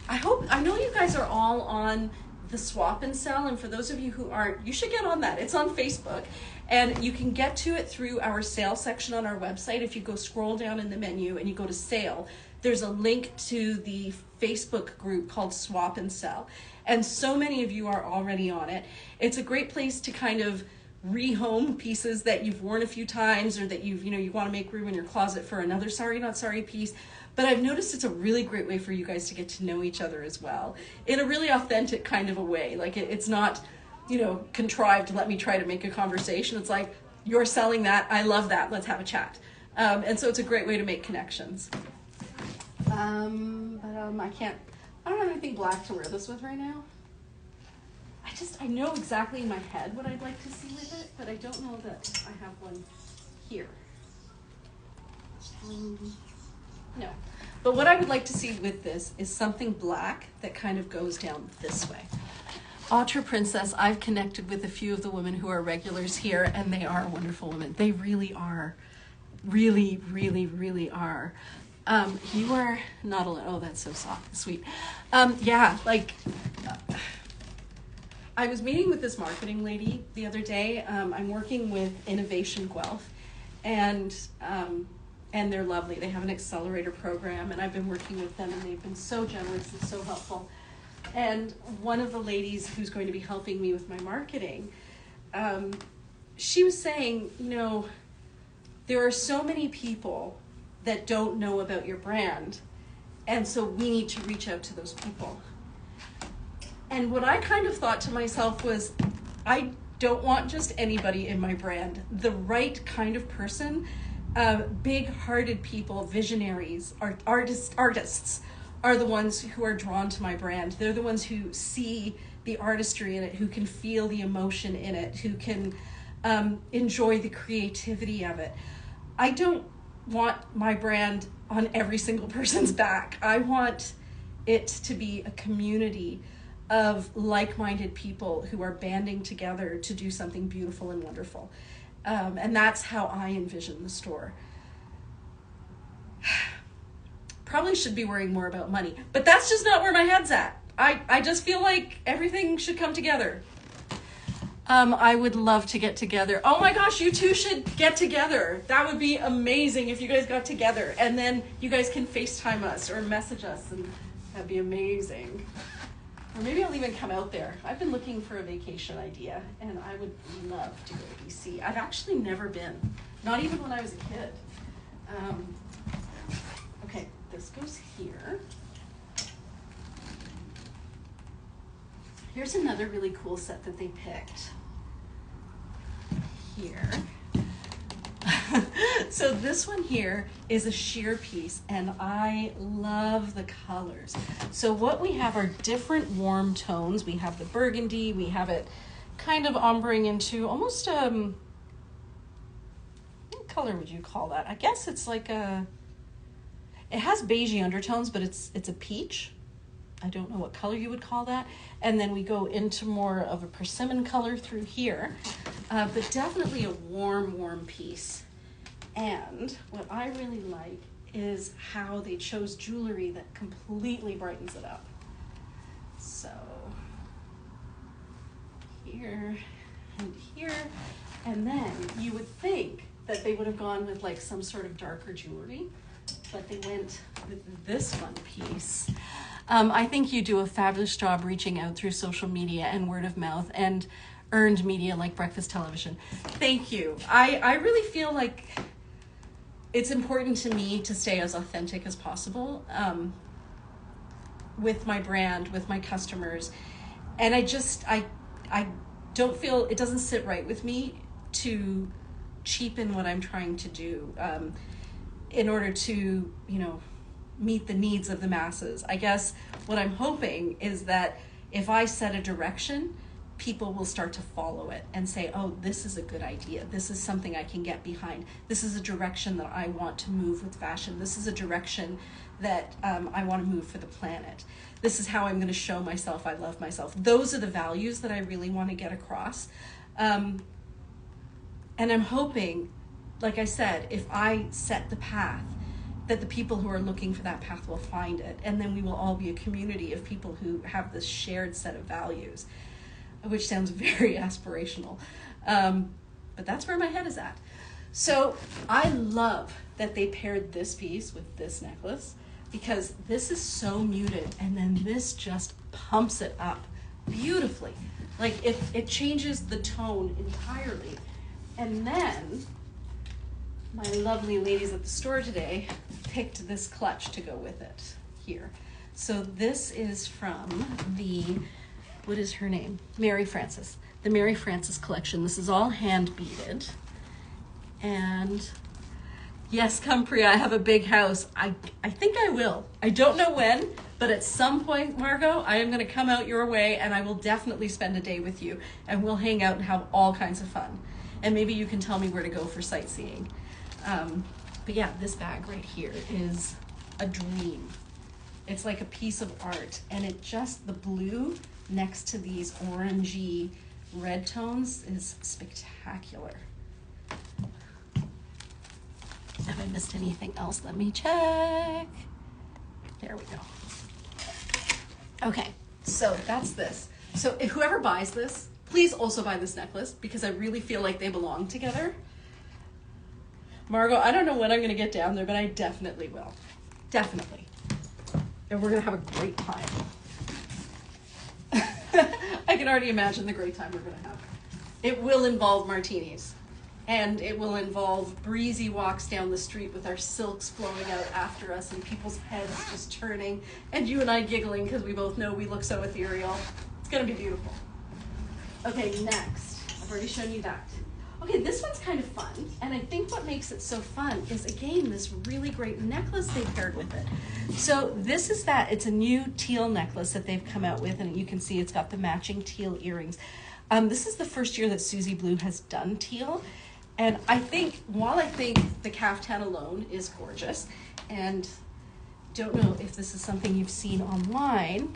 I know you guys are all on the Swap and Sell, and for those of you who aren't, you should get on that. It's on Facebook, and you can get to it through our sale section on our website. If you go scroll down in the menu and you go to sale, there's a link to the Facebook group called Swap and Sell, and so many of you are already on it. It's a great place to kind of rehome pieces that you've worn a few times, or that you want to make room in your closet for another Sorry Not Sorry piece. But I've noticed it's a really great way for you guys to get to know each other as well, in a really authentic kind of a way. Like it's not, contrived to let me try to make a conversation. It's like, you're selling that, I love that, let's have a chat. And so it's a great way to make connections. I don't have anything black to wear this with right now. I know exactly in my head what I'd like to see with it, but I don't know that I have one here. No. But what I would like to see with this is something black that kind of goes down this way. Autre Princess, I've connected with a few of the women who are regulars here, and they are wonderful women. They really are. Really, really, really are. You are not alone. Oh, that's so soft, sweet. I was meeting with this marketing lady the other day. I'm working with Innovation Guelph, and they're lovely. They have an accelerator program, and I've been working with them, and they've been so generous and so helpful. And one of the ladies who's going to be helping me with my marketing, she was saying, there are so many people that don't know about your brand, and so we need to reach out to those people. And what I kind of thought to myself was, I don't want just anybody in my brand. The right kind of person, big-hearted people, visionaries, artists are the ones who are drawn to my brand. They're the ones who see the artistry in it, who can feel the emotion in it, who can enjoy the creativity of it. I don't want my brand on every single person's back. I want it to be a community of like-minded people who are banding together to do something beautiful and wonderful. And that's how I envision the store. Probably should be worrying more about money, but that's just not where my head's at. I just feel like everything should come together. I would love to get together. Oh my gosh, you two should get together. That would be amazing if you guys got together, and then you guys can FaceTime us or message us, and that'd be amazing. Or maybe I'll even come out there. I've been looking for a vacation idea, and I would love to go to BC. I've actually never been, not even when I was a kid. Okay, this goes here. Here's another really cool set that they picked. Here. So this one here is a sheer piece, and I love the colors. So what we have are different warm tones. We have the burgundy, we have it kind of ombreing into almost, what color would you call that? I guess it's like it has beigey undertones, but it's a peach. I don't know what color you would call that. And then we go into more of a persimmon color through here, but definitely a warm, warm piece. And what I really like is how they chose jewelry that completely brightens it up. So here and here, and then you would think that they would have gone with like some sort of darker jewelry, but they went with this one piece. I think you do a fabulous job reaching out through social media and word of mouth and earned media like breakfast television. Thank you. I really feel like it's important to me to stay as authentic as possible with my brand, with my customers. And I don't feel, it doesn't sit right with me to cheapen what I'm trying to do in order to, meet the needs of the masses. I guess what I'm hoping is that if I set a direction, people will start to follow it and say, oh, this is a good idea. This is something I can get behind. This is a direction that I want to move with fashion. This is a direction that I want to move for the planet. This is how I'm going to show myself I love myself. Those are the values that I really want to get across. And I'm hoping, like I said, if I set the path, that the people who are looking for that path will find it. And then we will all be a community of people who have this shared set of values, which sounds very aspirational. But that's where my head is at. So I love that they paired this piece with this necklace, because this is so muted, and then this just pumps it up beautifully. Like it changes the tone entirely. And then my lovely ladies at the store today picked this clutch to go with it here. So this is from the, what is her name? Mary Frances. The Mary Frances collection. This is all hand beaded. And yes, come Priya, I have a big house. I think I will. I don't know when, but at some point, Margot, I am going to come out your way, and I will definitely spend a day with you, and we'll hang out and have all kinds of fun. And maybe you can tell me where to go for sightseeing. But yeah, this bag right here is a dream. It's like a piece of art, and it just, the blue next to these orangey red tones is spectacular. Have I missed anything else? Let me check. There we go. Okay, so that's this. So if whoever buys this, please also buy this necklace, because I really feel like they belong together. Margot, I don't know when I'm going to get down there, but I definitely will. Definitely. And we're going to have a great time. I can already imagine the great time we're going to have. It will involve martinis. And it will involve breezy walks down the street with our silks flowing out after us and people's heads just turning. And you and I giggling because we both know we look so ethereal. It's going to be beautiful. Okay, next. I've already shown you that. Okay, this one's kind of fun, and I think what makes it so fun is, again, this really great necklace they paired with it. So this is that. It's a new teal necklace that they've come out with, and you can see it's got the matching teal earrings. This is the first year that Susie Blue has done teal, and while I think the caftan alone is gorgeous, and don't know if this is something you've seen online.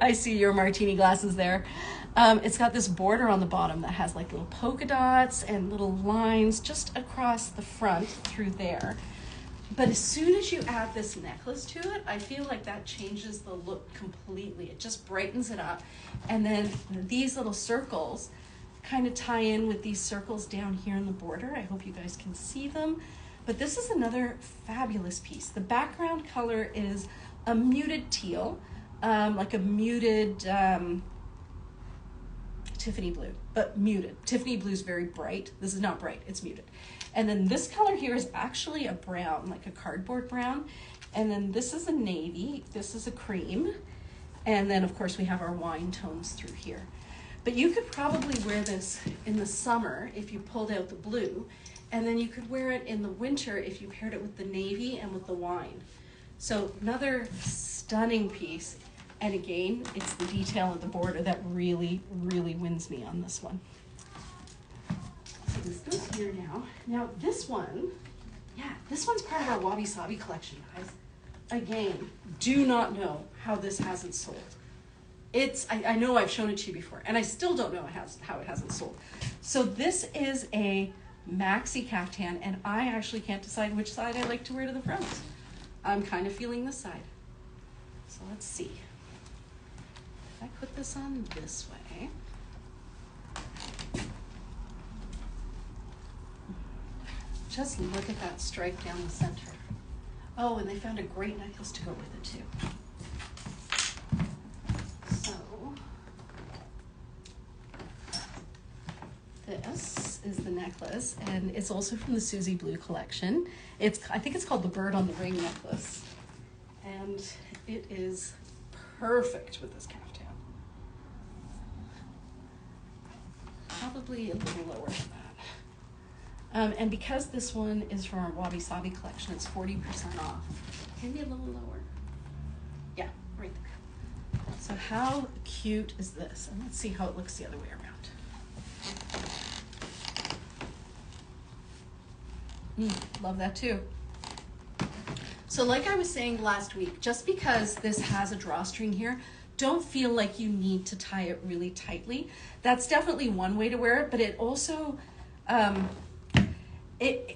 I see your martini glasses there. It's got this border on the bottom that has like little polka dots and little lines just across the front through there. But as soon as you add this necklace to it, I feel like that changes the look completely. It just brightens it up. And then these little circles kind of tie in with these circles down here in the border. I hope you guys can see them. But this is another fabulous piece. The background color is a muted teal, like a muted Tiffany blue, but muted. Tiffany blue is very bright. This is not bright, it's muted. And then this color here is actually a brown, like a cardboard brown. And then this is a navy, this is a cream. And then of course we have our wine tones through here. But you could probably wear this in the summer if you pulled out the blue, and then you could wear it in the winter if you paired it with the navy and with the wine. So another stunning piece. And again, it's the detail of the border that really, really wins me on this one. So this goes here now. Now this one, yeah, this one's part of our Wabi Sabi collection, guys. Again, do not know how this hasn't sold. I know I've shown it to you before, and I still don't know how it hasn't sold. So this is a maxi caftan, and I actually can't decide which side I like to wear to the front. I'm kind of feeling this side. So let's see. If I put this on this way, just look at that stripe down the center. Oh, and they found a great necklace to go with it too. So, this is the necklace, and it's also from the Susie Blue collection. I think it's called the Bird on the Ring necklace, and it is perfect with this caftan. Probably a little lower than that. And because this one is from our Wabi Sabi collection, it's 40% off. Maybe a little lower. Yeah, right there. So how cute is this? And let's see how it looks the other way around. Love that too. So like I was saying last week, just because this has a drawstring here, don't feel like you need to tie it really tightly. That's definitely one way to wear it, but it also,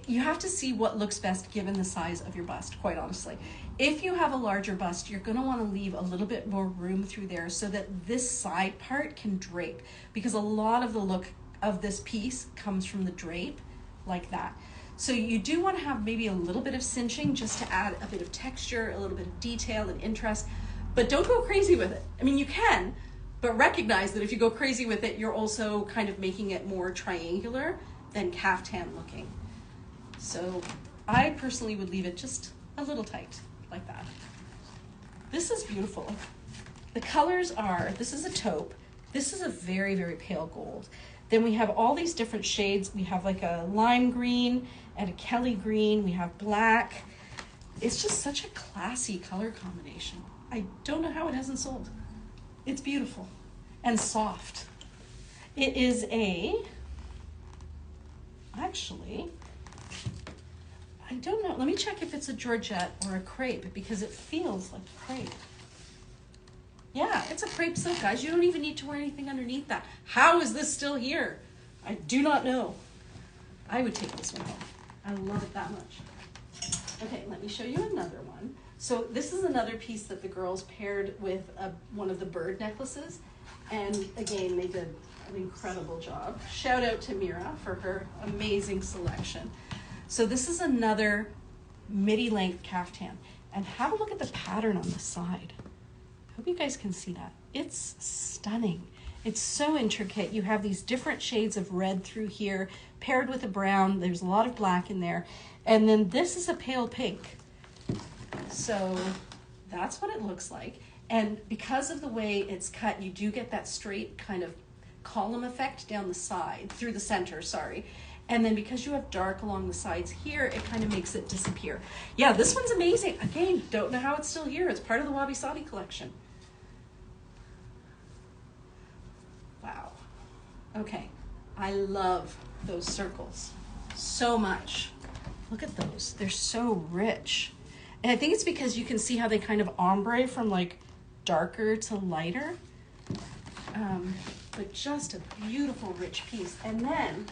you have to see what looks best given the size of your bust, quite honestly. If you have a larger bust, you're gonna wanna leave a little bit more room through there so that this side part can drape, because a lot of the look of this piece comes from the drape like that. So you do wanna have maybe a little bit of cinching just to add a bit of texture, a little bit of detail and interest, but don't go crazy with it. I mean, you can, but recognize that if you go crazy with it, you're also kind of making it more triangular than caftan looking. So I personally would leave it just a little tight, like that. This is beautiful. The colors are, this is a taupe. This is a very, very pale gold. Then we have all these different shades. We have like a lime green and a Kelly green. We have black. It's just such a classy color combination. I don't know how it hasn't sold. It's beautiful and soft. It is actually, I don't know. Let me check if it's a georgette or a crepe, because it feels like crepe. Yeah, it's a crepe silk, guys. You don't even need to wear anything underneath that. How is this still here? I do not know. I would take this one home. I love it that much. Okay, let me show you another one. So this is another piece that the girls paired with one of the bird necklaces. And again, they did an incredible job. Shout out to Mira for her amazing selection. So this is another midi length caftan. And have a look at the pattern on the side. Hope you guys can see that. It's stunning. It's so intricate. You have these different shades of red through here, paired with a brown. There's a lot of black in there. And then this is a pale pink. So that's what it looks like. And because of the way it's cut, you do get that straight kind of column effect down the side, through the center, sorry. And then because you have dark along the sides here, it kind of makes it disappear. Yeah, this one's amazing. Again, don't know how it's still here. It's part of the Wabi Sabi collection. Wow. Okay, I love those circles so much. Look at those, they're so rich. And I think it's because you can see how they kind of ombre from like darker to lighter. But just a beautiful, rich piece. And then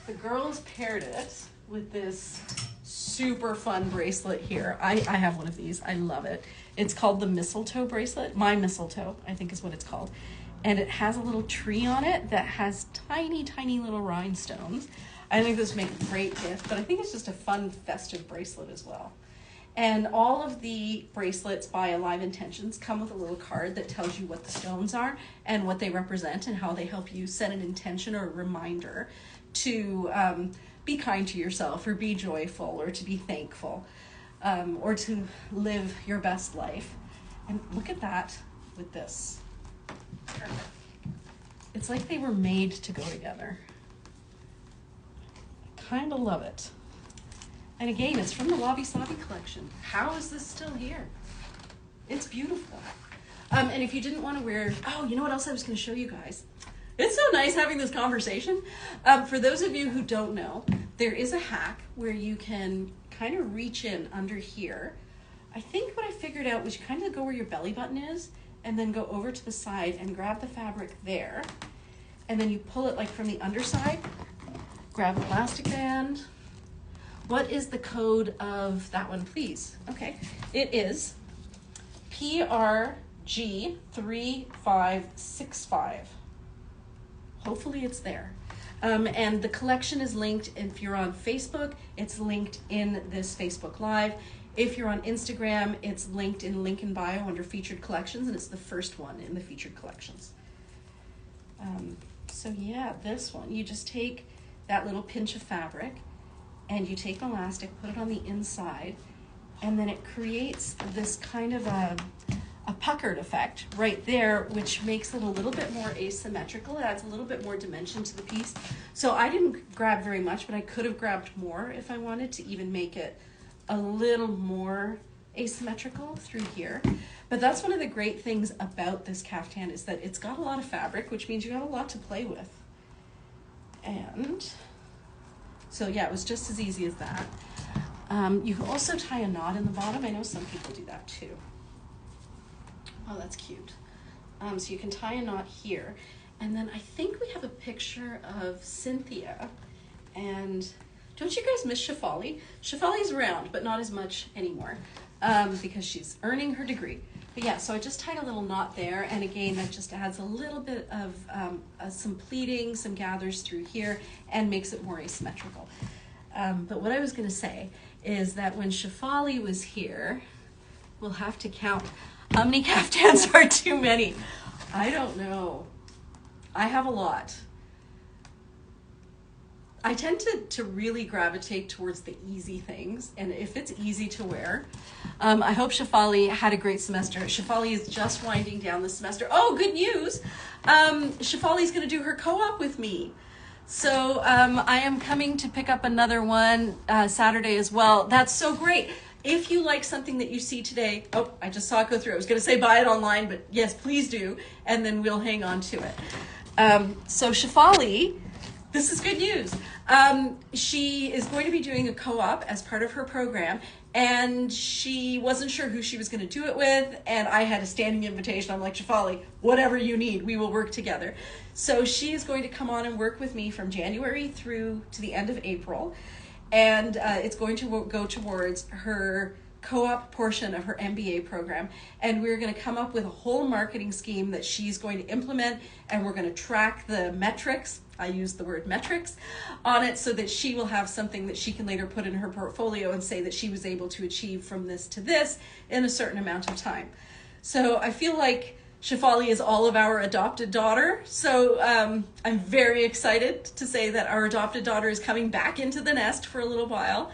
the girls paired it with this super fun bracelet here. I have one of these, I love it. It's called the mistletoe bracelet. My mistletoe, I think is what it's called. And it has a little tree on it that has tiny, tiny little rhinestones. I think this would make a great gift, but I think it's just a fun, festive bracelet as well. And all of the bracelets by Alive Intentions come with a little card that tells you what the stones are and what they represent and how they help you set an intention or a reminder to be kind to yourself or be joyful or to be thankful or to live your best life. And look at that with this. It's like they were made to go together. Kind of love it. And again, it's from the Wabi Sabi collection. How is this still here? It's beautiful. And if you didn't want to wear, oh, you know what else I was going to show you guys? It's so nice having this conversation. For those of you who don't know, there is a hack where you can kind of reach in under here. I think what I figured out was you kind of go where your belly button is and then go over to the side and grab the fabric there. And then you pull it like from the underside, grab an elastic band. What is the code of that one, please? Okay, it is PRG3565. Hopefully it's there. And the collection is linked. If you're on Facebook, it's linked in this Facebook Live. If you're on Instagram, it's linked in link in bio under featured collections, and it's the first one in the featured collections. So yeah, this one, you just take that little pinch of fabric and you take an elastic, put it on the inside, and then it creates this kind of a puckered effect right there, which makes it a little bit more asymmetrical. It adds a little bit more dimension to the piece. So I didn't grab very much, but I could have grabbed more if I wanted to even make it a little more asymmetrical through here. But that's one of the great things about this caftan is that it's got a lot of fabric, which means you got a lot to play with. And so yeah, it was just as easy as that. You can also tie a knot in the bottom. I know some people do that too. Oh, that's cute. So you can tie a knot here. And then I think we have a picture of Cynthia. And don't you guys miss Shefali? Shefali's around, but not as much anymore because she's earning her degree. But yeah, so I just tied a little knot there. And again, that just adds a little bit of some pleating, some gathers through here, and makes it more asymmetrical. But what I was going to say is that when Shefali was here, we'll have to count how many caftans are too many. I don't know. I have a lot. I tend to really gravitate towards the easy things, and if it's easy to wear, I hope Shefali had a great semester. Shefali is just winding down the semester. Oh, good news! Shefali's going to do her co-op with me. So I am coming to pick up another one Saturday as well. That's so great. If you like something that you see today, oh, I just saw it go through. I was going to say buy it online, but yes, please do, and then we'll hang on to it. So Shefali, this is good news. She is going to be doing a co-op as part of her program, and she wasn't sure who she was going to do it with, and I had a standing invitation. I'm like, Shefali, whatever you need, we will work together. So she is going to come on and work with me from January through to the end of April, and it's going to go towards her co-op portion of her MBA program, and we're going to come up with a whole marketing scheme that she's going to implement, and we're going to track the metrics. I use the word metrics on it so that she will have something that she can later put in her portfolio and say that she was able to achieve from this to this in a certain amount of time. So I feel like Shefali is all of our adopted daughter. So I'm very excited to say that our adopted daughter is coming back into the nest for a little while.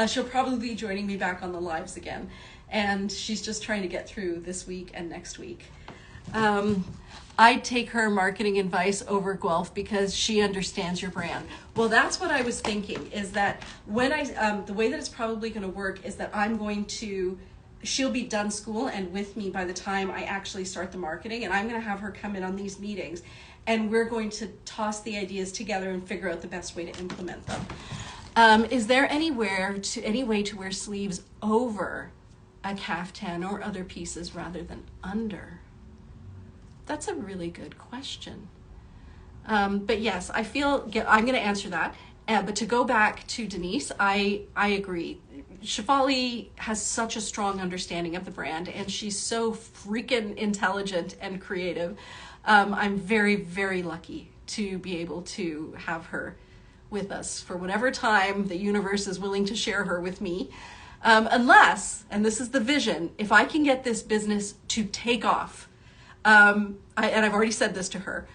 She'll probably be joining me back on the lives again. And she's just trying to get through this week and next week. I'd take her marketing advice over Guelph because she understands your brand. Well, that's what I was thinking, is that when the way that it's probably going to work is that she'll be done school and with me by the time I actually start the marketing, and I'm going to have her come in on these meetings, and we're going to toss the ideas together and figure out the best way to implement them. Is there any way to wear sleeves over a caftan or other pieces rather than under? That's a really good question. But yes, I feel I'm going to answer that. But to go back to Denise, I agree. Shefali has such a strong understanding of the brand, and she's so freaking intelligent and creative. I'm very, very lucky to be able to have her with us for whatever time the universe is willing to share her with me. Unless, and this is the vision, if I can get this business to take off, and I've already said this to her,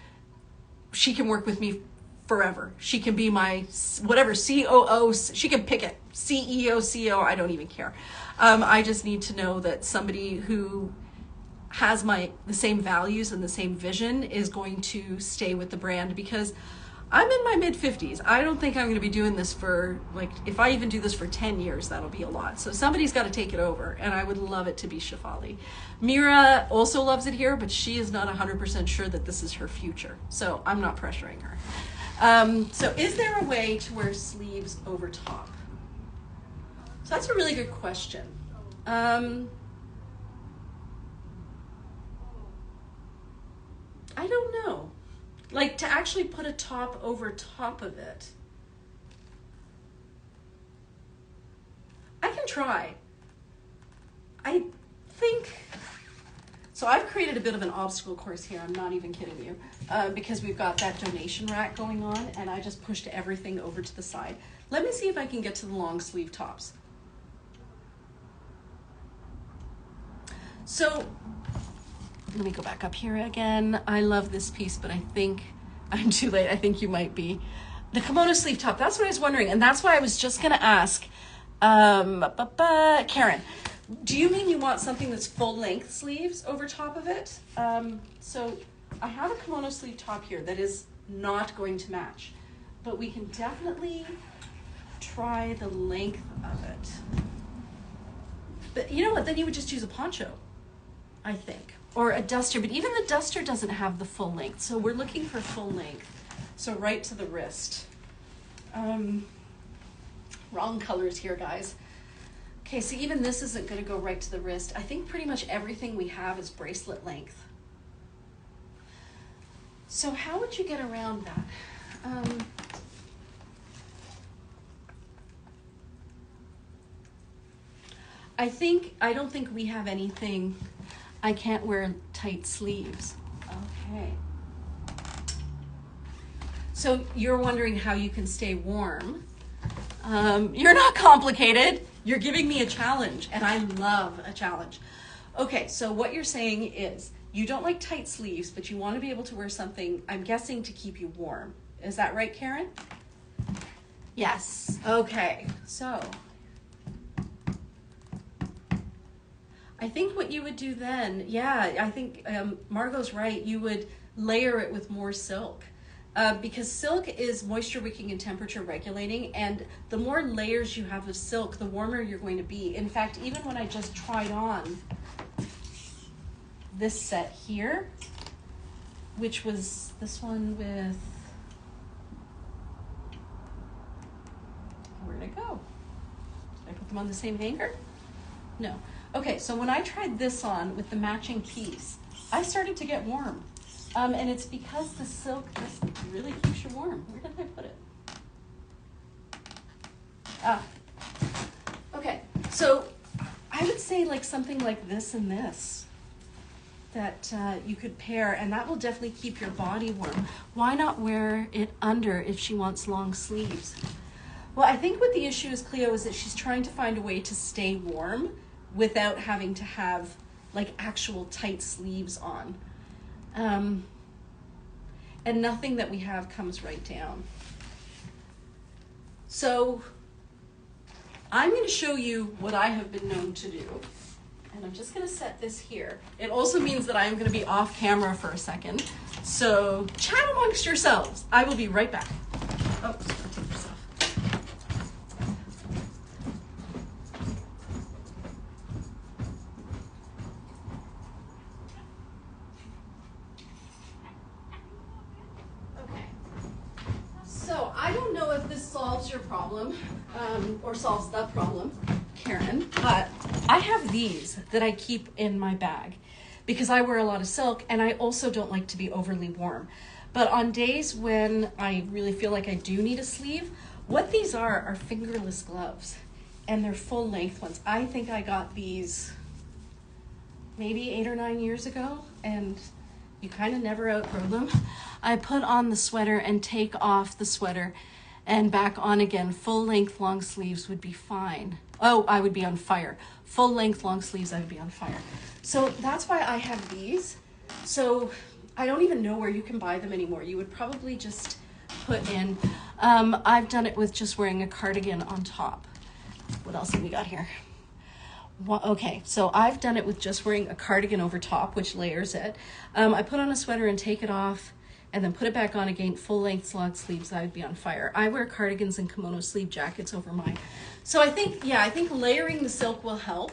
she can work with me forever. She can be my whatever COO. She can pick it. CEO, CO. I don't even care. I just need to know that somebody who has the same values and the same vision is going to stay with the brand, because I'm in my mid-50s. I don't think I'm going to be doing this for, like, if I even do this for 10 years, that'll be a lot. So somebody's got to take it over, and I would love it to be Shefali. Mira also loves it here, but she is not 100% sure that this is her future. So I'm not pressuring her. So is there a way to wear sleeves over top? So that's a really good question. I don't know. Like, to actually put a top over top of it. I can try. I think, so I've created a bit of an obstacle course here, I'm not even kidding you, because we've got that donation rack going on, and I just pushed everything over to the side. Let me see if I can get to the long sleeve tops. So, let me go back up here again. I love this piece, but I think I'm too late. I think you might be. The kimono sleeve top, that's what I was wondering. And that's why I was just gonna ask, Karen, do you mean you want something that's full length sleeves over top of it? So I have a kimono sleeve top here that is not going to match, but we can definitely try the length of it. But you know what, then you would just use a poncho, I think. Or a duster, but even the duster doesn't have the full length. So we're looking for full length. So right to the wrist. Wrong colors here, guys. Okay, so even this isn't gonna go right to the wrist. I think pretty much everything we have is bracelet length. So how would you get around that? I don't think we have anything. I can't wear tight sleeves. Okay. So you're wondering how you can stay warm. You're not complicated. You're giving me a challenge, and I love a challenge. Okay, so what you're saying is you don't like tight sleeves, but you want to be able to wear something, I'm guessing, to keep you warm. Is that right, Karen? Yes. Okay, so I think what you would do then, yeah, I think Margot's right. You would layer it with more silk, because silk is moisture wicking and temperature regulating, and the more layers you have of silk, the warmer you're going to be. In fact, even when I just tried on this set here, which was this one with, where'd it go? Did I put them on the same hanger? No. Okay, so when I tried this on with the matching piece, I started to get warm. And it's because the silk just really keeps you warm. Where did I put it? Okay, so I would say like something like this and this that you could pair, and that will definitely keep your body warm. Why not wear it under if she wants long sleeves? Well, I think what the issue is, Cleo, is that she's trying to find a way to stay warm without having to have like actual tight sleeves on. And nothing that we have comes right down. So I'm going to show you what I have been known to do. And I'm just going to set this here. It also means that I am going to be off camera for a second. So chat amongst yourselves. I will be right back. Oh, sorry, take this off. Your problem, or solves the problem, Karen, but I have these that I keep in my bag because I wear a lot of silk and I also don't like to be overly warm. But on days when I really feel like I do need a sleeve, what these are fingerless gloves, and they're full length ones. I think I got these maybe 8 or 9 years ago, and you kind of never outgrow them. I put on the sweater and take off the sweater, and back on again. Full length long sleeves would be fine. Oh, I would be on fire. Full length long sleeves, I would be on fire. So that's why I have these. So I don't even know where you can buy them anymore. You would probably just put in, I've done it with just wearing a cardigan on top. What else have we got here? Okay, so I've done it with just wearing a cardigan over top, which layers it. I put on a sweater and take it off, and then put it back on again. Full length long sleeves, I would be on fire. I wear cardigans and kimono sleeve jackets over mine. So I think layering the silk will help.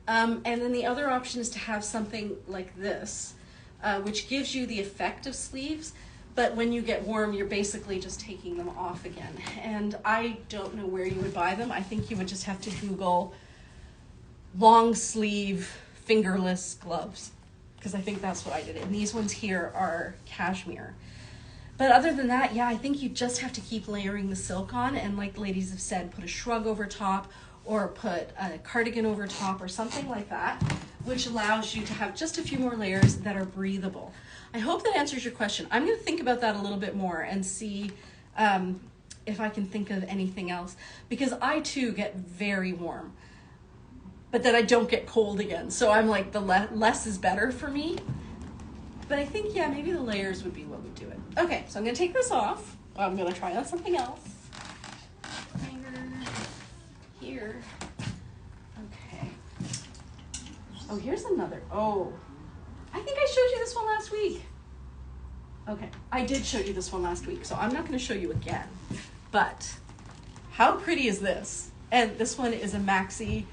And then the other option is to have something like this, which gives you the effect of sleeves, but when you get warm, you're basically just taking them off again. And I don't know where you would buy them. I think you would just have to Google long sleeve fingerless gloves, because I think that's what I did. And these ones here are cashmere. But other than that, yeah, I think you just have to keep layering the silk on, and like the ladies have said, put a shrug over top or put a cardigan over top or something like that, which allows you to have just a few more layers that are breathable. I hope that answers your question. I'm going to think about that a little bit more and see if I can think of anything else, because I too get very warm, but then I don't get cold again. So I'm like, the less is better for me. But I think, yeah, maybe the layers would be what would do it. Okay, so I'm going to take this off. I'm going to try on something else. Here. Okay. Oh, here's another. Oh, I think I showed you this one last week. Okay, I did show you this one last week, so I'm not going to show you again. But how pretty is this? And this one is a maxi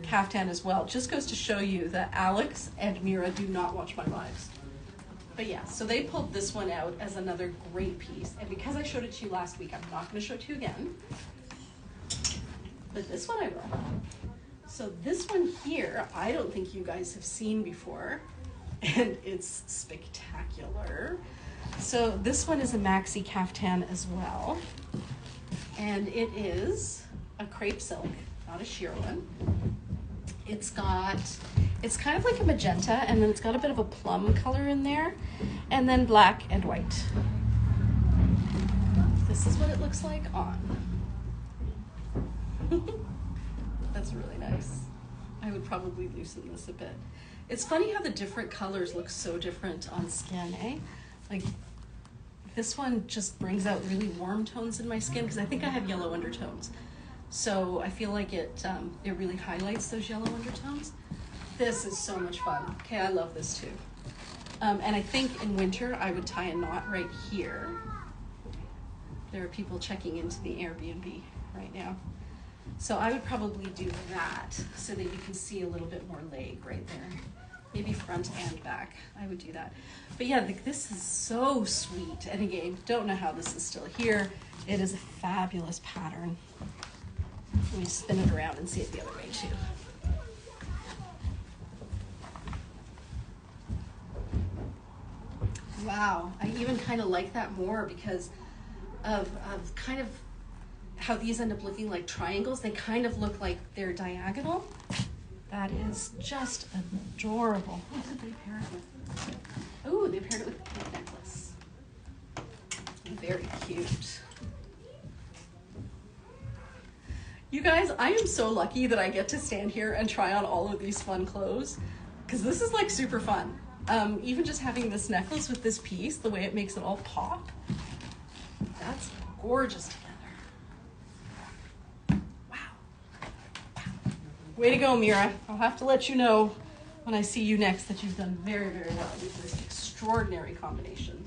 caftan as well. Just goes to show you that Alex and Mira do not watch my lives. But yeah, so they pulled this one out as another great piece. And because I showed it to you last week, I'm not going to show it to you again. But this one I will. So this one here, I don't think you guys have seen before. And it's spectacular. So this one is a maxi caftan as well. And it is a crepe silk, not a sheer one. It's kind of like a magenta, and then it's got a bit of a plum color in there, and then black and white. This is what it looks like on. That's really nice. I would probably loosen this a bit. It's funny how the different colors look so different on skin, eh? Like, this one just brings out really warm tones in my skin, because I think I have yellow undertones. So I feel like it really highlights those yellow undertones. This is so much fun. Okay, I love this too. And I think in winter I would tie a knot right here. There are people checking into the Airbnb right now. So I would probably do that so that you can see a little bit more leg right there. Maybe front and back. I would do that. But yeah, this is so sweet. And again, don't know how this is still here. It is a fabulous pattern. Let me spin it around and see it the other way too. Wow, I even kind of like that more because of kind of how these end up looking like triangles. They kind of look like they're diagonal. That is just adorable. What did they pair it with? Oh, they paired it with a pink necklace. Very cute. You guys, I am so lucky that I get to stand here and try on all of these fun clothes, because this is like super fun. Even just having this necklace with this piece, the way it makes it all pop, that's gorgeous together. Wow. Way to go, Mira. I'll have to let you know when I see you next that you've done very, very well with this extraordinary combination.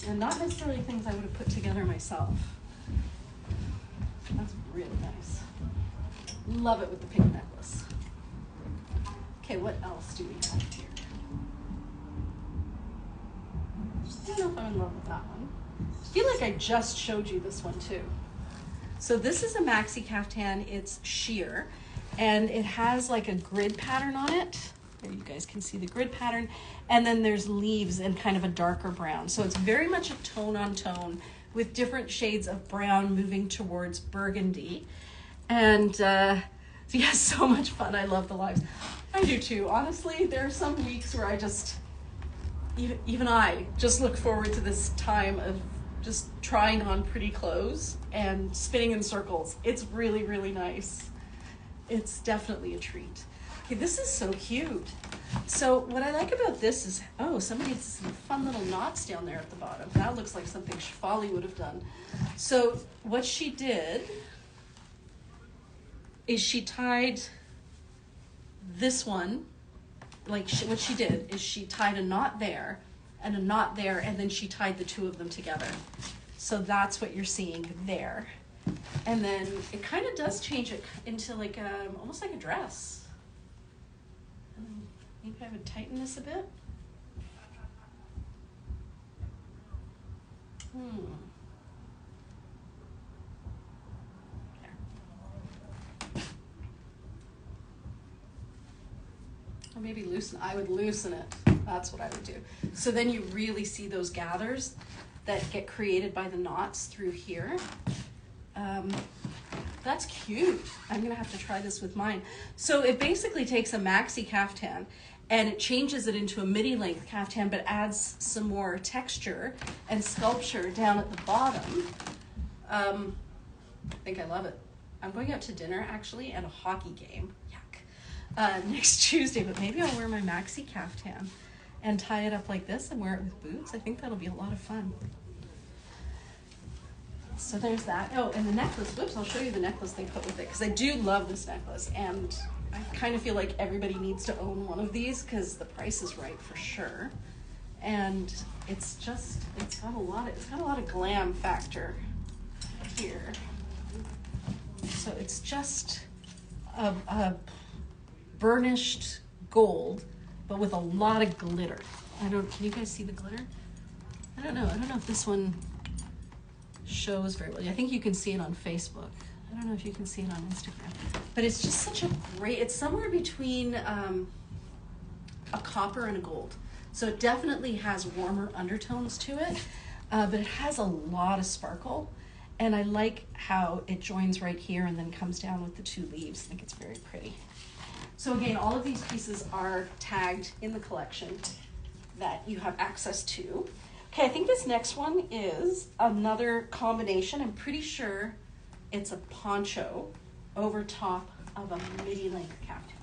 And not necessarily things I would have put together myself. That's really nice. Love it with the pink necklace. Okay, what else do we have here? I don't know if I'm in love with that one. I feel like I just showed you this one too. So this is a maxi caftan. It's sheer, and it has like a grid pattern on it. There you guys can see the grid pattern. And then there's leaves and kind of a darker brown. So it's very much a tone on tone with different shades of brown moving towards burgundy. And yeah, so much fun. I love the lives. I do too. Honestly, there are some weeks where I just, even I just look forward to this time of just trying on pretty clothes and spinning in circles. It's really, really nice. It's definitely a treat. Okay, this is so cute. So what I like about this is, oh, somebody has some fun little knots down there at the bottom. That looks like something Shefali would have done. So what she did is she tied this one, what she did is she tied a knot there and a knot there, and then she tied the two of them together. So that's what you're seeing there. And then it kind of does change it into like almost like a dress. Maybe I would tighten this a bit. Or maybe I would loosen it. That's what I would do. So then you really see those gathers that get created by the knots through here. That's cute. I'm gonna have to try this with mine. So it basically takes a maxi caftan and it changes it into a midi length caftan, but adds some more texture and sculpture down at the bottom. I think I love it. I'm going out to dinner actually and a hockey game. Yuck. Next Tuesday, but maybe I'll wear my maxi caftan and tie it up like this and wear it with boots. I think that'll be a lot of fun. So there's that. Oh, and the necklace. Whoops, I'll show you the necklace they put with it, because I do love this necklace, and I kind of feel like everybody needs to own one of these because the price is right for sure. And it's got a lot of glam factor here. So it's just a burnished gold, but with a lot of glitter. Can you guys see the glitter? I don't know if this one shows very well. I think you can see it on Facebook. I don't know if you can see it on Instagram, but it's just such a great, it's somewhere between a copper and a gold. So it definitely has warmer undertones to it, but it has a lot of sparkle. And I like how it joins right here and then comes down with the two leaves. I think it's very pretty. So again, all of these pieces are tagged in the collection that you have access to. Okay, I think this next one is another combination. I'm pretty sure it's a poncho over top of a midi-length caftan.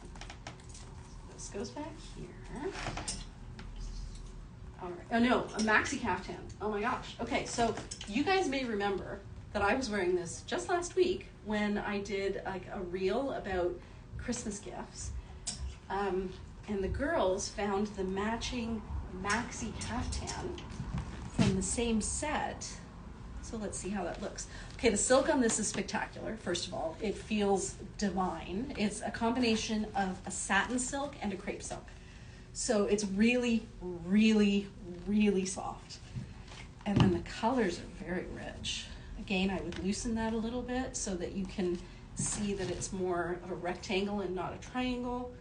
This goes back here. All right. Oh no, a maxi caftan. Oh my gosh. Okay, so you guys may remember that I was wearing this just last week when I did like a reel about Christmas gifts. And the girls found the matching maxi caftan from the same set. So let's see how that looks. Okay, the silk on this is spectacular. First of all, it feels divine. It's a combination of a satin silk and a crepe silk. So it's really, really, really soft. And then the colors are very rich. Again, I would loosen that a little bit so that you can see that it's more of a rectangle and not a triangle.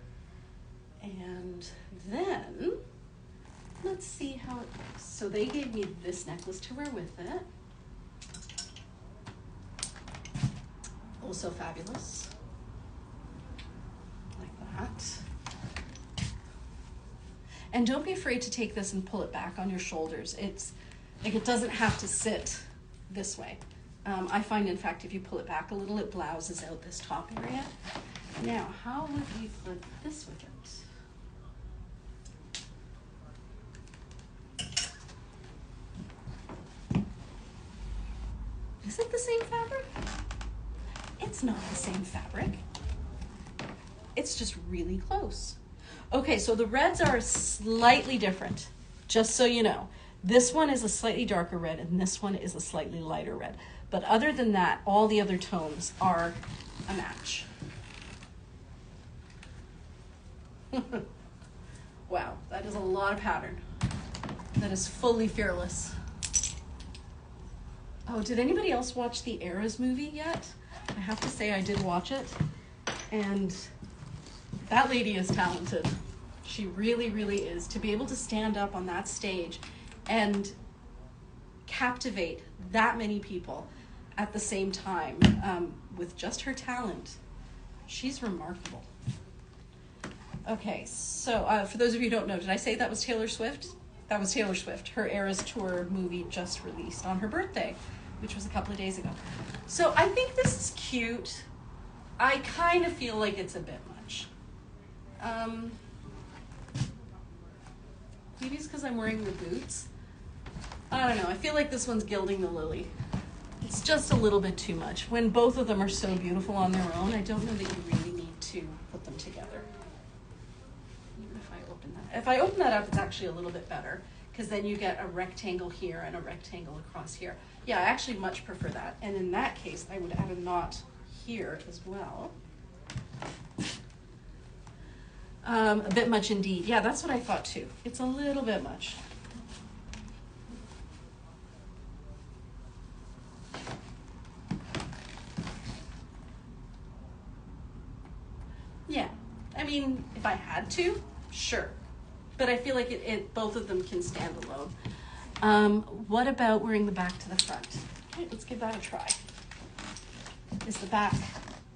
And then let's see how it looks. So they gave me this necklace to wear with it. Also fabulous. Like that. And don't be afraid to take this and pull it back on your shoulders. It's like it doesn't have to sit this way. I find, in fact, if you pull it back a little, it blouses out this top area. Now, how would we put this with it? Is it the same fabric? It's not the same fabric. It's just really close. Okay, so the reds are slightly different, just so you know. This one is a slightly darker red and this one is a slightly lighter red. But other than that, all the other tones are a match. Wow, that is a lot of pattern. That is fully fearless. Oh, did anybody else watch the Eras movie yet? I have to say I did watch it, and that lady is talented. She really, really is. To be able to stand up on that stage and captivate that many people at the same time with just her talent, she's remarkable. Okay, so for those of you who don't know, did I say that was Taylor Swift? that was Taylor Swift. Her Eras Tour movie just released on her birthday, which was a couple of days ago. So I think this is cute. I kind of feel like it's a bit much. Maybe it's because I'm wearing the boots. I don't know. I feel like this one's gilding the lily. It's just a little bit too much. When both of them are so beautiful on their own, I don't know that you really need to put them together. Even if I open that. If I open that up, it's actually a little bit better, because then you get a rectangle here and a rectangle across here. Yeah, I actually much prefer that. And in that case, I would add a knot here as well. A bit much indeed. Yeah, that's what I thought too. It's a little bit much. Yeah, I mean, if I had to, sure. But I feel like both of them can stand alone. What about wearing the back to the front? Okay, let's give that a try. Is the back,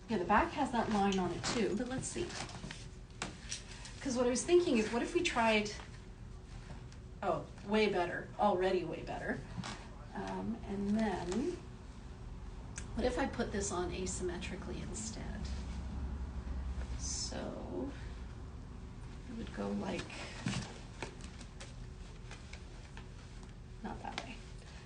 yeah, the back has that line on it too, but let's see. Because what I was thinking is, what if we tried, oh, way better, already way better. And then, what if I put this on asymmetrically instead? So, it would go like, not that way.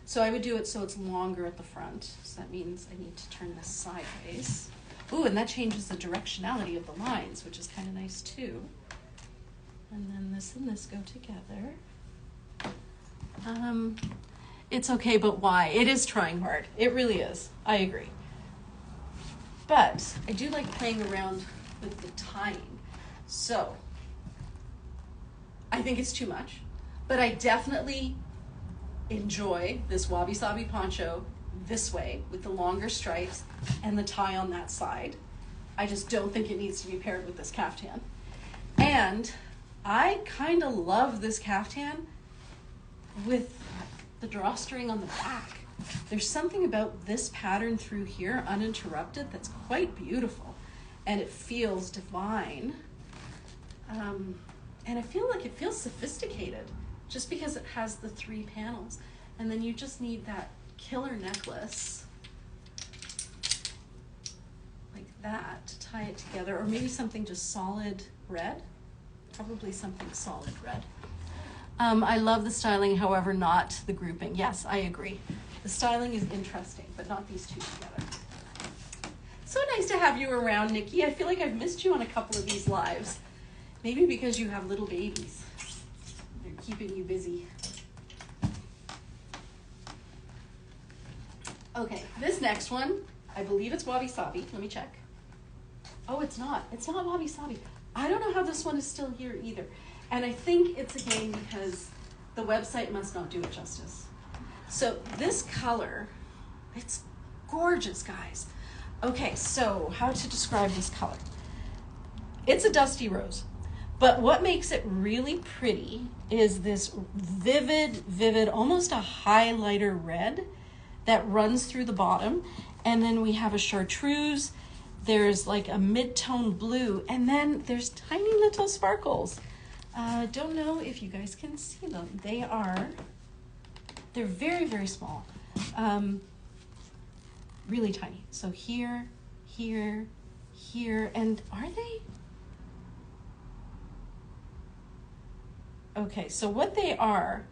So I would do it so it's longer at the front. So that means I need to turn this sideways. Ooh, and that changes the directionality of the lines, which is kind of nice too. And then this and this go together. It's okay, but why? It is trying hard. It really is. I agree. But I do like playing around with the tying. So I think it's too much, but I definitely enjoy this wabi sabi poncho this way with the longer stripes and the tie on that side. I just don't think it needs to be paired with this caftan. And I kind of love this caftan with the drawstring on the back. There's something about this pattern through here, uninterrupted, that's quite beautiful. And it feels divine. And I feel like it feels sophisticated just because it has the 3 panels. And then you just need that killer necklace like that to tie it together, or maybe something just solid red. Probably something solid red. I love the styling, however, not the grouping. Yes, I agree. The styling is interesting, but not these two together. So nice to have you around, Nikki. I feel like I've missed you on a couple of these lives. Maybe because you have little babies. They're keeping you busy. Okay, this next one, I believe it's wabi sabi. Let me check. Oh, it's not. It's not wabi sabi. I don't know how this one is still here either. And I think it's again because the website must not do it justice. So this color, it's gorgeous, guys. Okay, so how to describe this color? It's a dusty rose, but what makes it really pretty is this vivid, almost a highlighter red that runs through the bottom. And then we have a chartreuse. There's like a mid-tone blue, and then there's tiny little sparkles. Don't know if you guys can see them. They're very, very small. Really tiny. So here, here, here, and are they? Okay, so what they are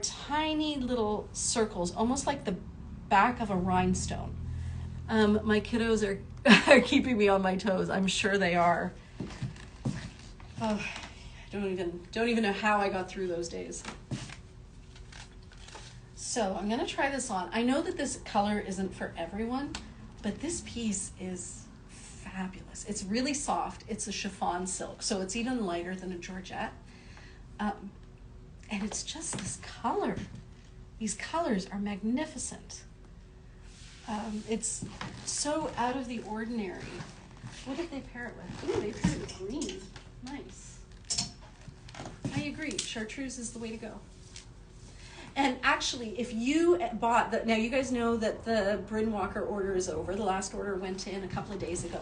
tiny little circles, almost like the back of a rhinestone. My kiddos are keeping me on my toes. I'm sure they are. Oh, I don't even know how I got through those days. So I'm gonna try this on. I know that this color isn't for everyone, but this piece is fabulous. It's really soft. It's a chiffon silk, so it's even lighter than a georgette. And it's just this color. These colors are magnificent. It's so out of the ordinary. What did they pair it with? Ooh, they paired it with green. Nice. I agree. Chartreuse is the way to go. And actually, if you bought the, now you guys know that the Bryn Walker order is over. The last order went in a couple of days ago.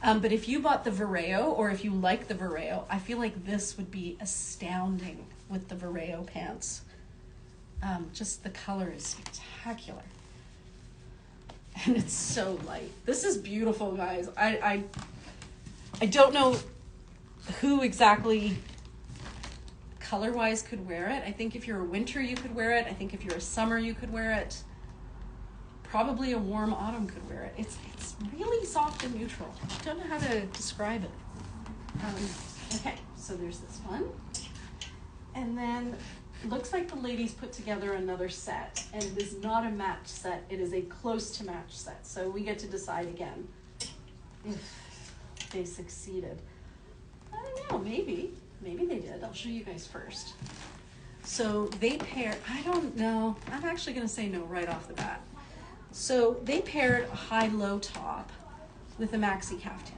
But if you bought the Vareo, or if you like the Vareo, I feel like this would be astounding with the Vareo pants. Just the color is spectacular. And it's so light. This is beautiful, guys. I don't know who exactly color-wise could wear it. I think if you're a winter, you could wear it. I think if you're a summer, you could wear it. Probably a warm autumn could wear it. It's really soft and neutral. I don't know how to describe it. Okay, so there's this one. And then looks like the ladies put together another set, and it is not a match set. It is a close to match set. So we get to decide again if they succeeded. I don't know, maybe they did. I'll show you guys first. So they paired, I don't know. I'm actually gonna say no right off the bat. So they paired a high-low top with a maxi caftan.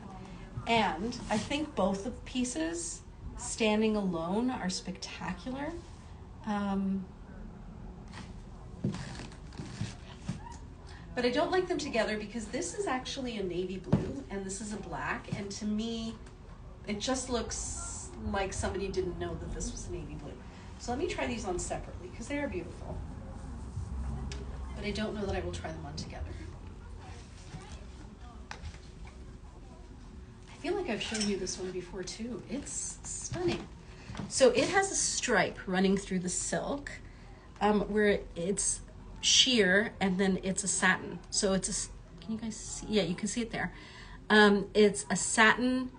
And I think both of the pieces standing alone are spectacular. But I don't like them together because this is actually a navy blue and this is a black, and to me it just looks like somebody didn't know that this was a navy blue. So let me try these on separately because they are beautiful, but I don't know that I will try them on together. I feel like I've shown you this one before too. It's stunning. So it has a stripe running through the silk where it's sheer and then it's a satin. So it's a, can you guys see? Yeah, you can see it there. It's a satin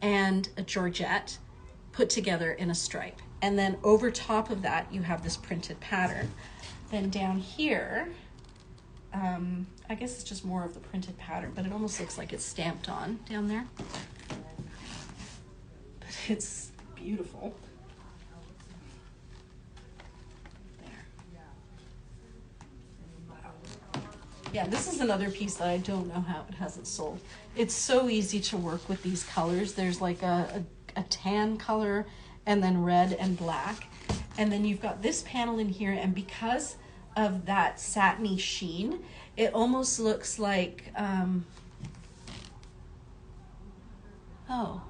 and a georgette put together in a stripe. And then over top of that, you have this printed pattern. Then down here, I guess it's just more of the printed pattern, but it almost looks like it's stamped on down there. But it's beautiful. Yeah, this is another piece that I don't know how it hasn't sold. It's so easy to work with these colors. There's like a tan color and then red and black. And then you've got this panel in here, and because of that satiny sheen, it almost looks like, oh,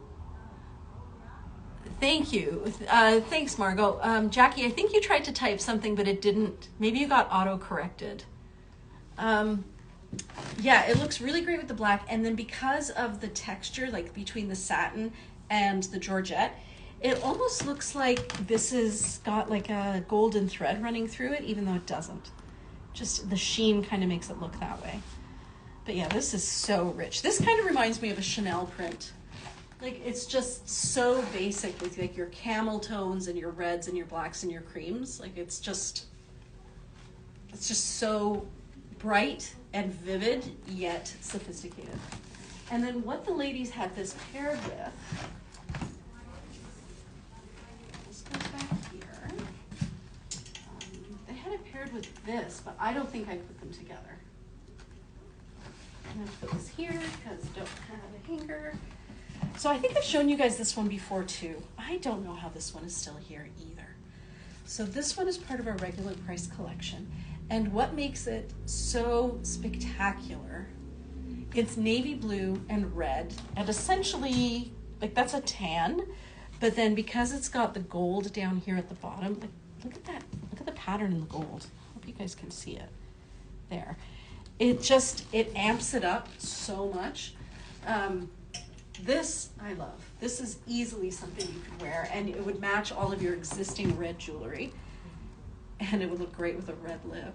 thank you. Thanks, Margot. Jackie, I think you tried to type something, but it didn't. Maybe you got auto-corrected. Yeah, it looks really great with the black, and then because of the texture, like between the satin and the georgette, it almost looks like this has got like a golden thread running through it, even though it doesn't. Just the sheen kind of makes it look that way. But yeah, this is so rich. This kind of reminds me of a Chanel print. Like, it's just so basic with like your camel tones and your reds and your blacks and your creams. Like, it's just so bright and vivid, yet sophisticated. And then what the ladies had this paired with, this goes back here. They had it paired with this, but I don't think I put them together. I'm gonna put this here because I don't have a hanger. So I think I've shown you guys this one before too. I don't know how this one is still here either. So this one is part of our regular price collection. And what makes it so spectacular, it's navy blue and red, and essentially, like, that's a tan, but then because it's got the gold down here at the bottom, like, look at that, look at the pattern in the gold. Hope you guys can see it there. It amps it up so much. This I love. This is easily something you could wear, and it would match all of your existing red jewelry. And it would look great with a red lip.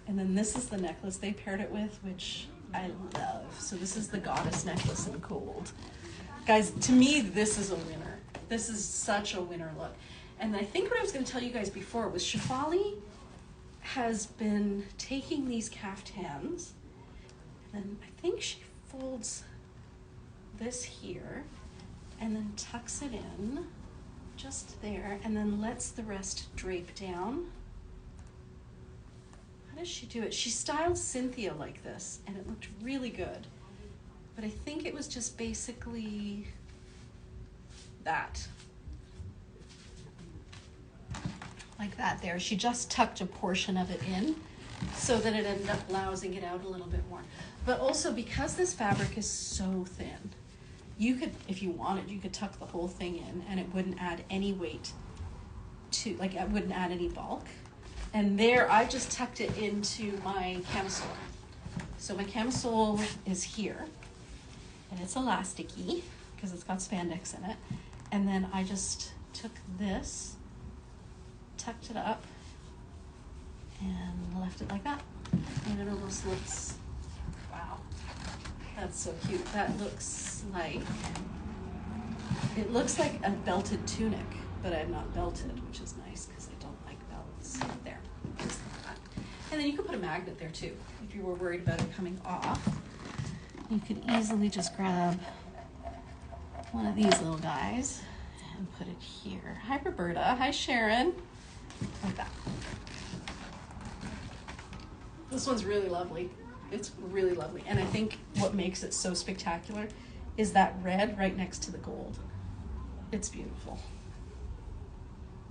And then this is the necklace they paired it with, which I love. So this is the goddess necklace in gold. Guys, to me, this is a winner. This is such a winner look. And I think what I was going to tell you guys before was Shefali has been taking these caftans, and then I think she folds this here and then tucks it in just there and then lets the rest drape down. How does she do it? She styled Cynthia like this and it looked really good, but I think it was just basically that, like that there. She just tucked a portion of it in so that it ended up blousing it out a little bit more. But also because this fabric is so thin, you could, if you wanted, you could tuck the whole thing in and it wouldn't add any weight to, like, I wouldn't add any bulk. And there, I just tucked it into my camisole. So my camisole is here, and it's elasticy because it's got spandex in it. And then I just took this, tucked it up, and left it like that. And it almost looks, wow, that's so cute. That looks like, it looks like a belted tunic, but I'm not belted, which is nice because I don't like belts. There, just like that. And then you could put a magnet there too, if you were worried about it coming off. You could easily just grab one of these little guys and put it here. Hi, Roberta. Hi, Sharon. Like that. This one's really lovely. It's really lovely. And I think what makes it so spectacular is that red right next to the gold. It's beautiful.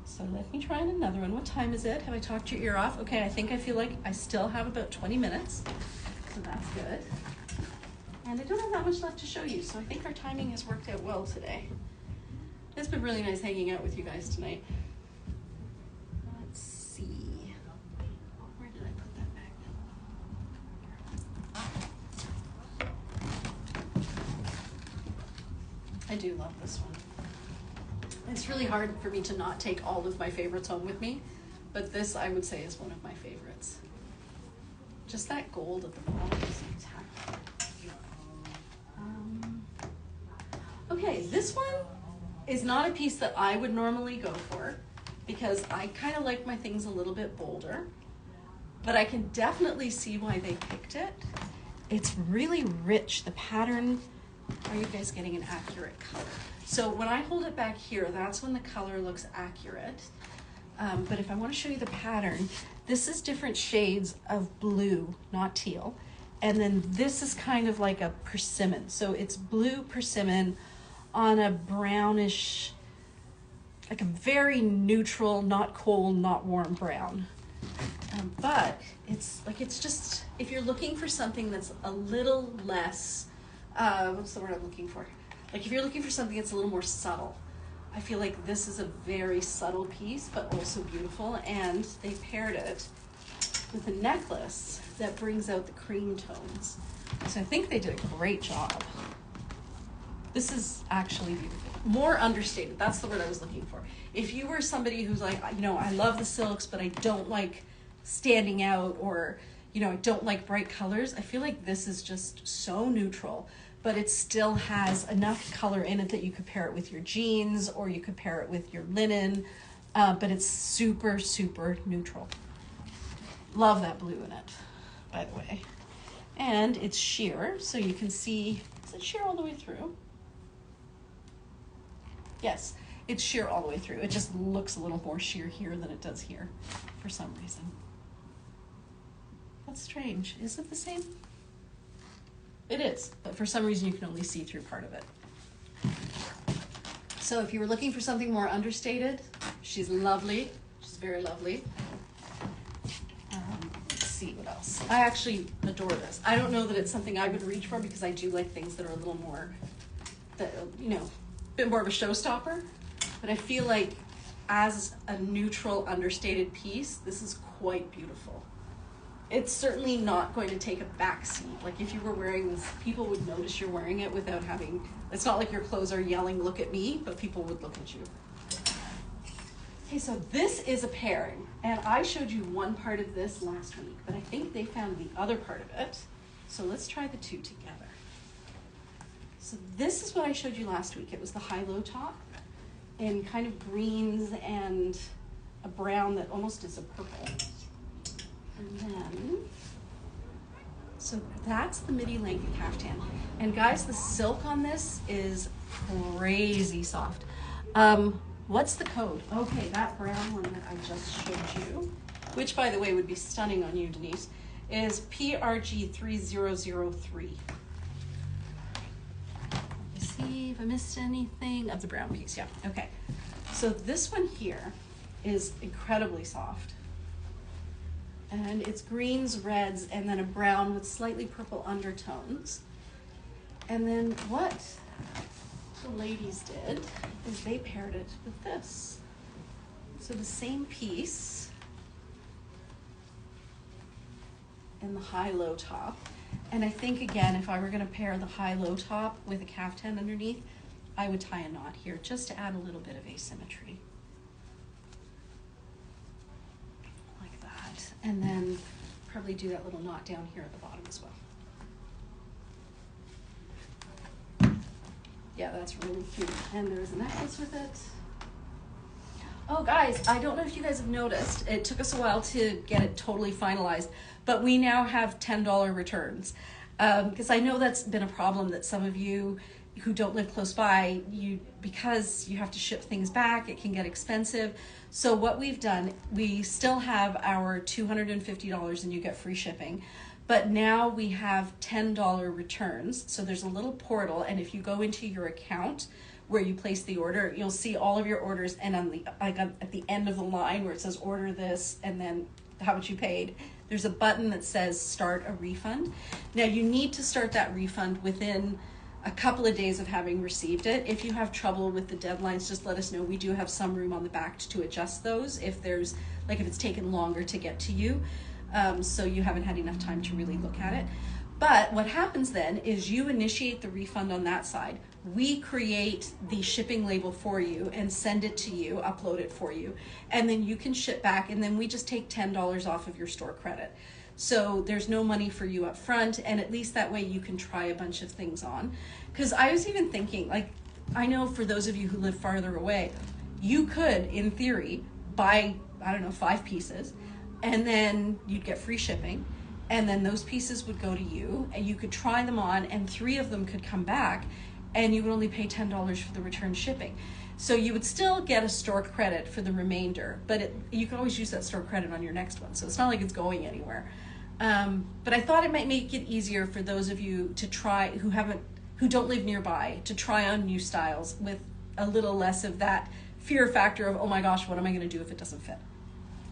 So let me try another one. What time is it? Have I talked your ear off? Okay, I think I feel like I still have about 20 minutes. So that's good. And I don't have that much left to show you, so I think our timing has worked out well today. It's been really nice hanging out with you guys tonight. Let's see. Where did I put that back? I do love this one. It's really hard for me to not take all of my favorites home with me, but this I would say is one of my favorites. Just that gold at the bottom is spectacular. Okay, this one is not a piece that I would normally go for because I kind of like my things a little bit bolder, but I can definitely see why they picked it. It's really rich. The pattern, are you guys getting an accurate color? So when I hold it back here, that's when the color looks accurate. But if I want to show you the pattern, this is different shades of blue, not teal. And then this is kind of like a persimmon. So it's blue persimmon on a brownish, like a very neutral, not cold, not warm brown. But it's just, if you're looking for something that's a little less, what's the word I'm looking for? Like if you're looking for something that's a little more subtle, I feel like this is a very subtle piece, but also beautiful. And they paired it with a necklace that brings out the cream tones. So I think they did a great job. This is actually beautiful. More understated, that's the word I was looking for. If you were somebody who's like, you know, I love the silks, but I don't like standing out, or, you know, I don't like bright colors, I feel like this is just so neutral, but it still has enough color in it that you could pair it with your jeans, or you could pair it with your linen, but it's super, super neutral. Love that blue in it, by the way. And it's sheer, so you can see, is it sheer all the way through? Yes, it's sheer all the way through. It just looks a little more sheer here than it does here for some reason. That's strange. Is it the same? It is, but for some reason you can only see through part of it. So if you were looking for something more understated, she's lovely. She's very lovely. Let's see what else. I actually adore this. I don't know that it's something I would reach for because I do like things that are a little more, you know, a bit more of a showstopper. But I feel like as a neutral, understated piece, this is quite beautiful. It's certainly not going to take a back seat. Like if you were wearing this, people would notice you're wearing it without having, it's not like your clothes are yelling, look at me, but people would look at you. Okay, so this is a pairing, and I showed you one part of this last week, but I think they found the other part of it. So let's try the two together. So this is what I showed you last week. It was the high-low top in kind of greens and a brown that almost is a purple. And then, so that's the midi length caftan. And guys, the silk on this is crazy soft. What's the code? Okay, that brown one that I just showed you, which by the way would be stunning on you, Denise, is PRG3003. See if I missed anything of the brown piece. Yeah, okay. So this one here is incredibly soft. And it's greens, reds, and then a brown with slightly purple undertones. And then what the ladies did is they paired it with this. So the same piece in the high-low top. And I think, again, if I were going to pair the high-low top with a caftan underneath, I would tie a knot here just to add a little bit of asymmetry. Like that. And then probably do that little knot down here at the bottom as well. Yeah, that's really cute. And there's a necklace with it. Oh, guys, I don't know if you guys have noticed. It took us a while to get it totally finalized, but we now have $10 returns. Because I know that's been a problem that some of you who don't live close by, because you have to ship things back, it can get expensive. So what we've done, we still have our $250 and you get free shipping, but now we have $10 returns. So there's a little portal, and if you go into your account where you place the order, you'll see all of your orders, and on the at the end of the line where it says order this and then how much you paid, there's a button that says start a refund. Now you need to start that refund within a couple of days of having received it. If you have trouble with the deadlines, just let us know. We do have some room on the back to adjust those if there's, like, if it's taken longer to get to you, so you haven't had enough time to really look at it. But what happens then is you initiate the refund on that side. We create the shipping label for you and send it to you, upload it for you, and then you can ship back, and then we just take $10 off of your store credit. So there's no money for you up front, and at least that way you can try a bunch of things on. Because I was even thinking, like, I know for those of you who live farther away, you could, in theory, buy, I don't know, 5 pieces, and then you'd get free shipping, and then those pieces would go to you, and you could try them on, and 3 of them could come back, and you would only pay $10 for the return shipping. So you would still get a store credit for the remainder, but you can always use that store credit on your next one. So it's not like it's going anywhere. But I thought it might make it easier for those of you to try who don't live nearby, to try on new styles with a little less of that fear factor of, oh my gosh, what am I going to do if it doesn't fit?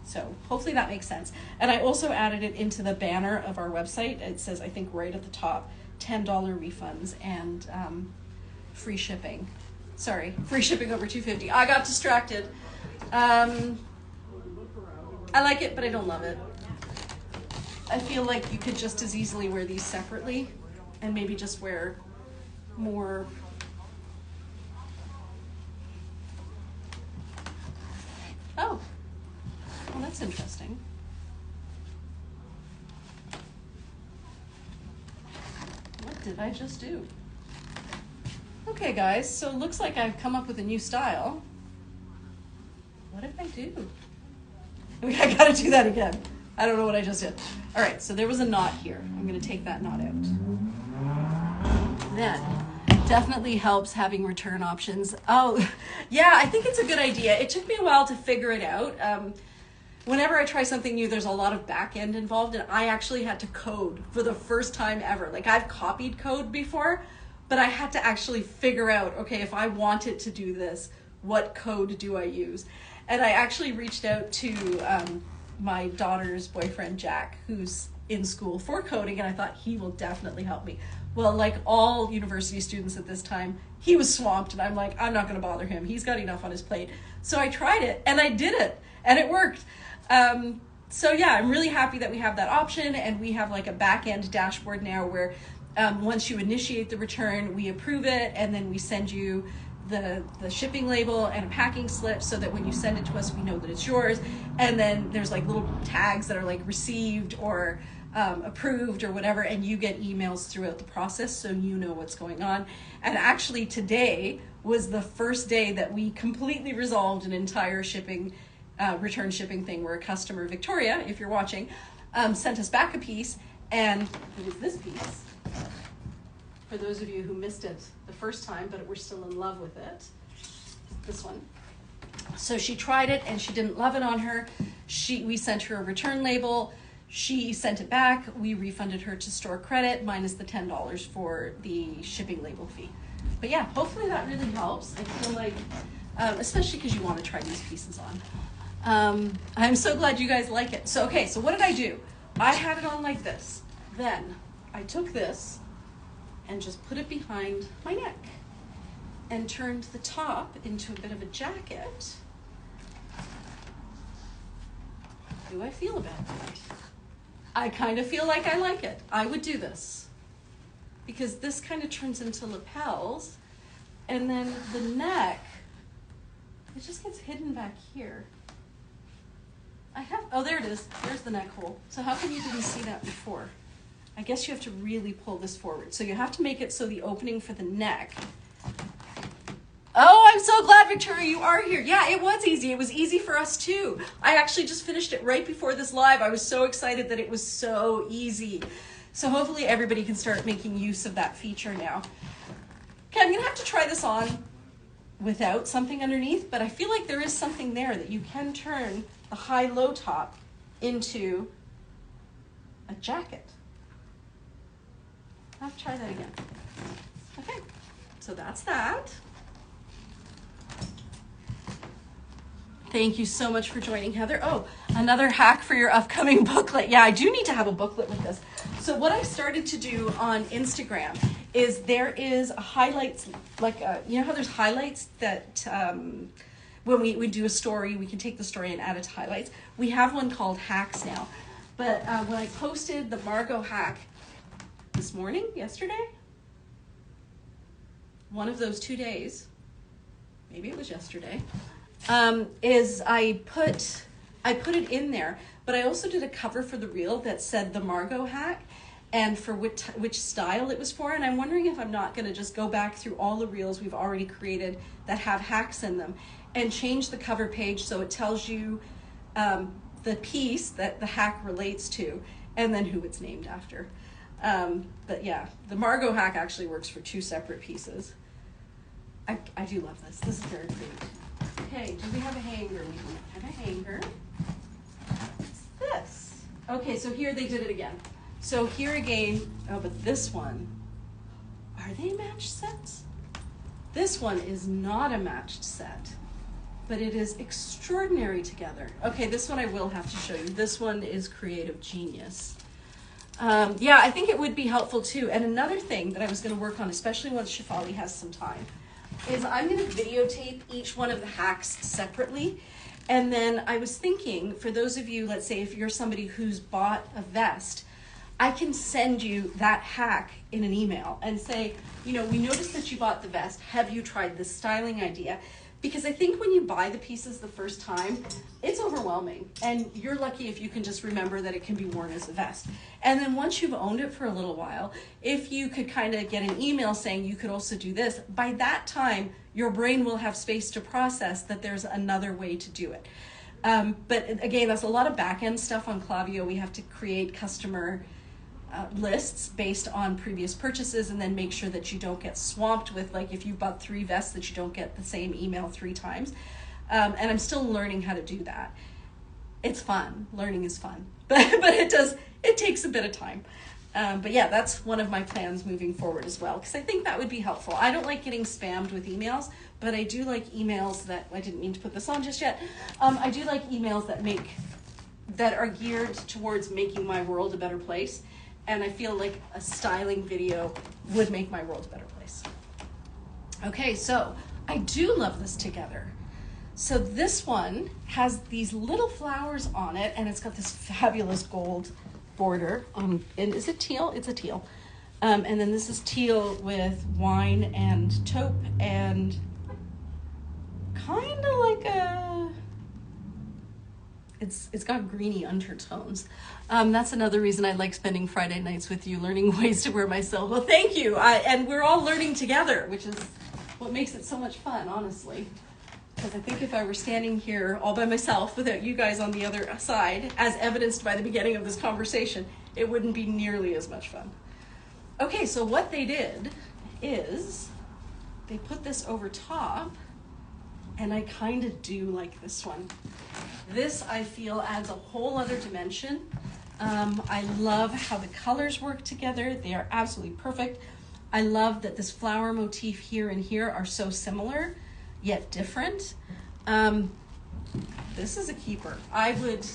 So hopefully that makes sense. And I also added it into the banner of our website. It says, I think right at the top, $10 refunds and free shipping. Sorry, free shipping over $250. I got distracted. I like it, but I don't love it. I feel like you could just as easily wear these separately and maybe just wear more. Oh, well, that's interesting. What did I just do? Okay, guys, so it looks like I've come up with a new style. What did I do? I gotta do that again. I don't know what I just did. All right, so there was a knot here. I'm gonna take that knot out. Then, definitely helps having return options. Oh, yeah, I think it's a good idea. It took me a while to figure it out. Whenever I try something new, there's a lot of back end involved, and I actually had to code for the first time ever. Like, I've copied code before, but I had to actually figure out, okay, if I wanted to do this, what code do I use? And I actually reached out to my daughter's boyfriend, Jack, who's in school for coding, and I thought he will definitely help me. Well, like all university students at this time, he was swamped, and I'm like, I'm not going to bother him. He's got enough on his plate. So I tried it, and I did it, and it worked. So yeah, I'm really happy that we have that option, and we have like a back-end dashboard now where once you initiate the return, we approve it, and then we send you the shipping label and a packing slip so that when you send it to us, we know that it's yours. And then there's like little tags that are like received or approved or whatever, and you get emails throughout the process so you know what's going on. And actually today was the first day that we completely resolved an entire shipping, return shipping thing where a customer, Victoria, if you're watching, sent us back a piece, and it was this piece. For those of you who missed it the first time, but we're still in love with it, this one. So she tried it and she didn't love it on her. We sent her a return label. She sent it back. We refunded her to store credit minus the $10 for the shipping label fee. But yeah, hopefully that really helps. I feel like, especially because you want to try these pieces on. I'm so glad you guys like it. So, okay, so what did I do? I had it on like this. Then I took this and just put it behind my neck and turned the top into a bit of a jacket. do I feel about that? I kind of feel like I like it. I would do this. Because this kind of turns into lapels, and then the neck, it just gets hidden back here. Oh, there it is. There's the neck hole. So how come you didn't see that before? I guess you have to really pull this forward. So you have to make it so the opening for the neck. Oh, I'm so glad, Victoria, you are here. Yeah, it was easy. It was easy for us too. I actually just finished it right before this live. I was so excited that it was so easy. So hopefully everybody can start making use of that feature now. Okay, I'm gonna have to try this on without something underneath, but I feel like there is something there that you can turn the high-low top into a jacket. I'll have to try that again. Okay, so that's that. Thank you so much for joining, Heather. Oh, another hack for your upcoming booklet. Yeah, I do need to have a booklet with this. So what I started to do on Instagram is there is a highlights, like, you know how there's highlights that when we do a story, we can take the story and add it to highlights. We have one called Hacks now. But when I posted the Margot hack yesterday, one of those 2 days, maybe it was yesterday, is I put it in there, but I also did a cover for the reel that said the Margot hack and for which style it was for, and I'm wondering if I'm not going to just go back through all the reels we've already created that have hacks in them and change the cover page so it tells you the piece that the hack relates to and then who it's named after. But yeah, the Margot hack actually works for 2 separate pieces. I do love this. This is very pretty. Okay, do we have a hanger? We don't have a hanger. What's this? Okay, so here they did it again. So here again, oh, but this one, are they matched sets? This one is not a matched set, but it is extraordinary together. Okay, this one I will have to show you. This one is Creative Genius. Yeah, I think it would be helpful too. And another thing that I was going to work on, especially once Shefali has some time, is I'm going to videotape each one of the hacks separately. And then I was thinking, for those of you, let's say if you're somebody who's bought a vest, I can send you that hack in an email and say, you know, we noticed that you bought the vest. Have you tried this styling idea? Because I think when you buy the pieces the first time, it's overwhelming. And you're lucky if you can just remember that it can be worn as a vest. And then once you've owned it for a little while, if you could kind of get an email saying you could also do this, by that time, your brain will have space to process that there's another way to do it. But again, that's a lot of back-end stuff on Klaviyo. We have to create customer lists based on previous purchases and then make sure that you don't get swamped with, like, if you bought 3 vests, that you don't get the same email 3 times. And I'm still learning how to do that. It's fun. Learning is fun. But it takes a bit of time. But yeah, that's one of my plans moving forward as well, because I think that would be helpful. I don't like getting spammed with emails, but I do like emails that, I didn't mean to put this on just yet. I do like emails that are geared towards making my world a better place. And I feel like a styling video would make my world a better place. Okay, so I do love this together. So this one has these little flowers on it, and it's got this fabulous gold border. And is it teal? It's a teal. And then this is teal with wine and taupe and kind of like it's got greeny undertones. That's another reason I like spending Friday nights with you, learning ways to wear myself. Well, thank you. And we're all learning together, which is what makes it so much fun, honestly. Because I think if I were standing here all by myself without you guys on the other side, as evidenced by the beginning of this conversation, it wouldn't be nearly as much fun. Okay, so what they did is they put this over top, and I kind of do like this one. This, I feel, adds a whole other dimension. I love how the colors work together. They are absolutely perfect. I love that this flower motif here and here are so similar, yet different. This is a keeper. I would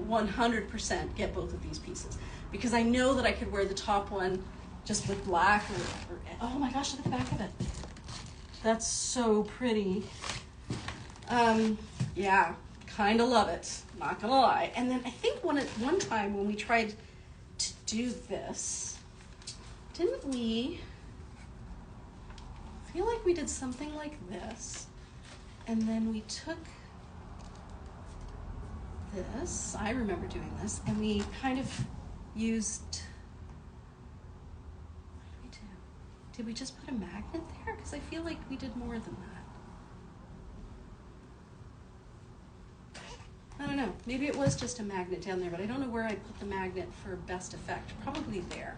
100% get both of these pieces, because I know that I could wear the top one just with black or oh my gosh, look at the back of it. That's so pretty. Yeah, kind of love it. not gonna lie. And then I think one time when we tried to do this, didn't we feel like we did something like this, and then we took this, I remember doing this, and we kind of used, what did we do? Did we just put a magnet there? Because I feel like we did more than that. I don't know, maybe it was just a magnet down there, but I don't know where I put the magnet for best effect. Probably there.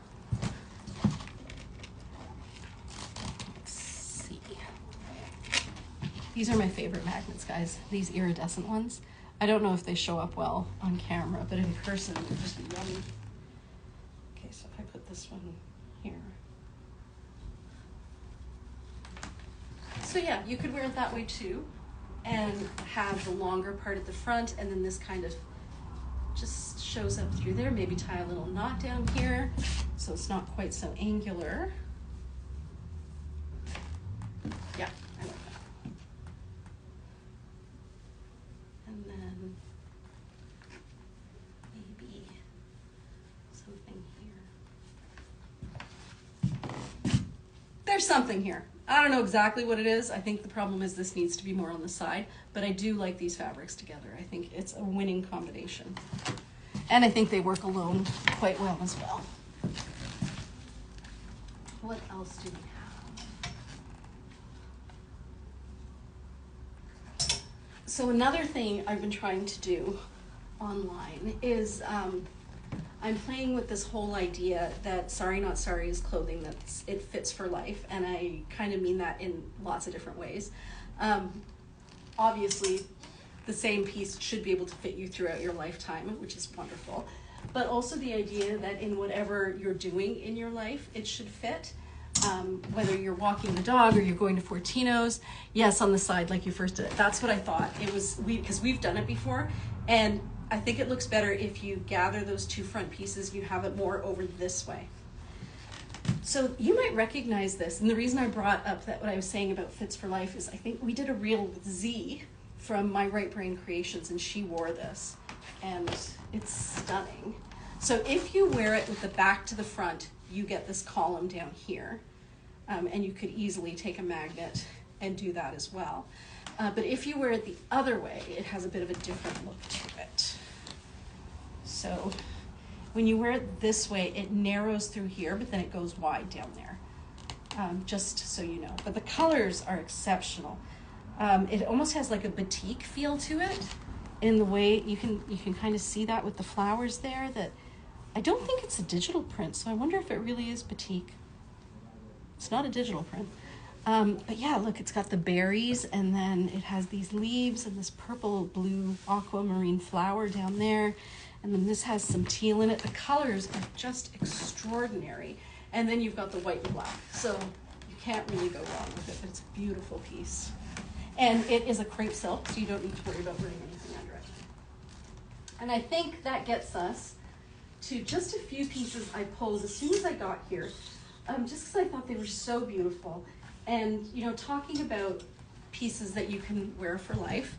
Let's see. These are my favorite magnets, guys. These iridescent ones. I don't know if they show up well on camera, but in person, they're just yummy. Okay, so if I put this one here. So yeah, you could wear it that way too, and have the longer part at the front, and then this kind of just shows up through there. Maybe tie a little knot down here, so it's not quite so angular. Yeah, I like that. And then maybe something here. There's something here. I don't know exactly what it is. I think the problem is this needs to be more on the side, but I do like these fabrics together. I think it's a winning combination. And I think they work alone quite well as well. What else do we have? So another thing I've been trying to do online is I'm playing with this whole idea that Sorry Not Sorry is clothing it fits for life, and I kind of mean that in lots of different ways. Obviously, the same piece should be able to fit you throughout your lifetime, which is wonderful. But also the idea that in whatever you're doing in your life, it should fit. Whether you're walking the dog or you're going to Fortino's, yes, on the side like you first did it. That's what I thought. It was because we've done it before, and I think it looks better if you gather those two front pieces, you have it more over this way. So you might recognize this, and the reason I brought up that what I was saying about Fits for Life is I think we did a reel with Z from My Right Brain Creations, and she wore this, and it's stunning. So if you wear it with the back to the front, you get this column down here, and you could easily take a magnet and do that as well. But if you wear it the other way, it has a bit of a different look to it. So when you wear it this way, it narrows through here, but then it goes wide down there, just so you know. But the colors are exceptional. It almost has like a batik feel to it in the way you can kind of see that with the flowers there. That I don't think it's a digital print, so I wonder if it really is batik. It's not a digital print. But yeah, look, it's got the berries, and then it has these leaves and this purple, blue, aquamarine flower down there. And then this has some teal in it. The colors are just extraordinary. And then you've got the white and black. So you can't really go wrong with it, but it's a beautiful piece. And it is a crepe silk, so you don't need to worry about wearing anything under it. And I think that gets us to just a few pieces I pulled as soon as I got here, just because I thought they were so beautiful. And, you know, talking about pieces that you can wear for life,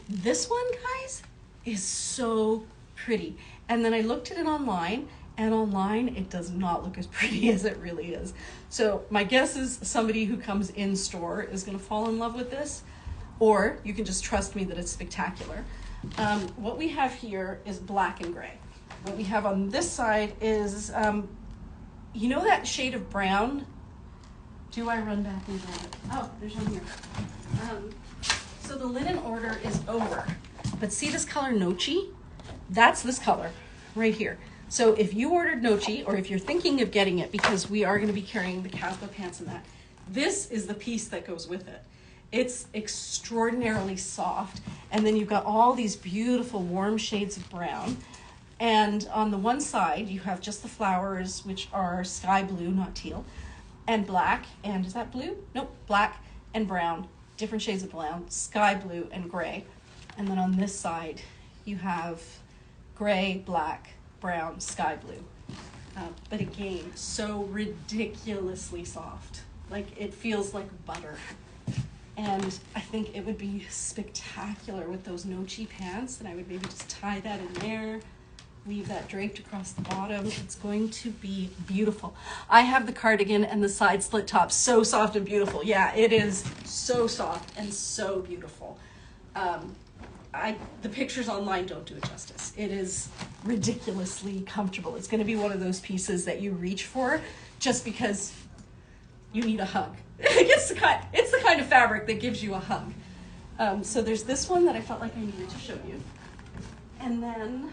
this one, guys, is so pretty. And then I looked at it online, and online it does not look as pretty as it really is. So my guess is somebody who comes in store is going to fall in love with this, or you can just trust me that it's spectacular. What we have here is black and gray. What we have on this side is, you know that shade of brown? Do I run back and grab it? Oh, there's one here. So the linen order is over. But see this color Nochi? That's this color right here. So if you ordered Nochi, or if you're thinking of getting it, because we are going to be carrying the Kasbah pants in that, this is the piece that goes with it. It's extraordinarily soft. And then you've got all these beautiful warm shades of brown. And on the one side, you have just the flowers, which are sky blue, not teal, and black. And is that blue? Nope, black and brown, different shades of brown, sky blue and gray. And then on this side, you have gray, black, brown, sky blue. But again, so ridiculously soft. Like, it feels like butter. And I think it would be spectacular with those no-chi pants, and I would maybe just tie that in there, leave that draped across the bottom. It's going to be beautiful. I have the cardigan and the side slit top, so soft and beautiful. Yeah, it is so soft and so beautiful. The pictures online don't do it justice. It is ridiculously comfortable. It's going to be one of those pieces that you reach for just because you need a hug. It's the kind of fabric that gives you a hug. So there's this one that I felt like I needed to show you. And then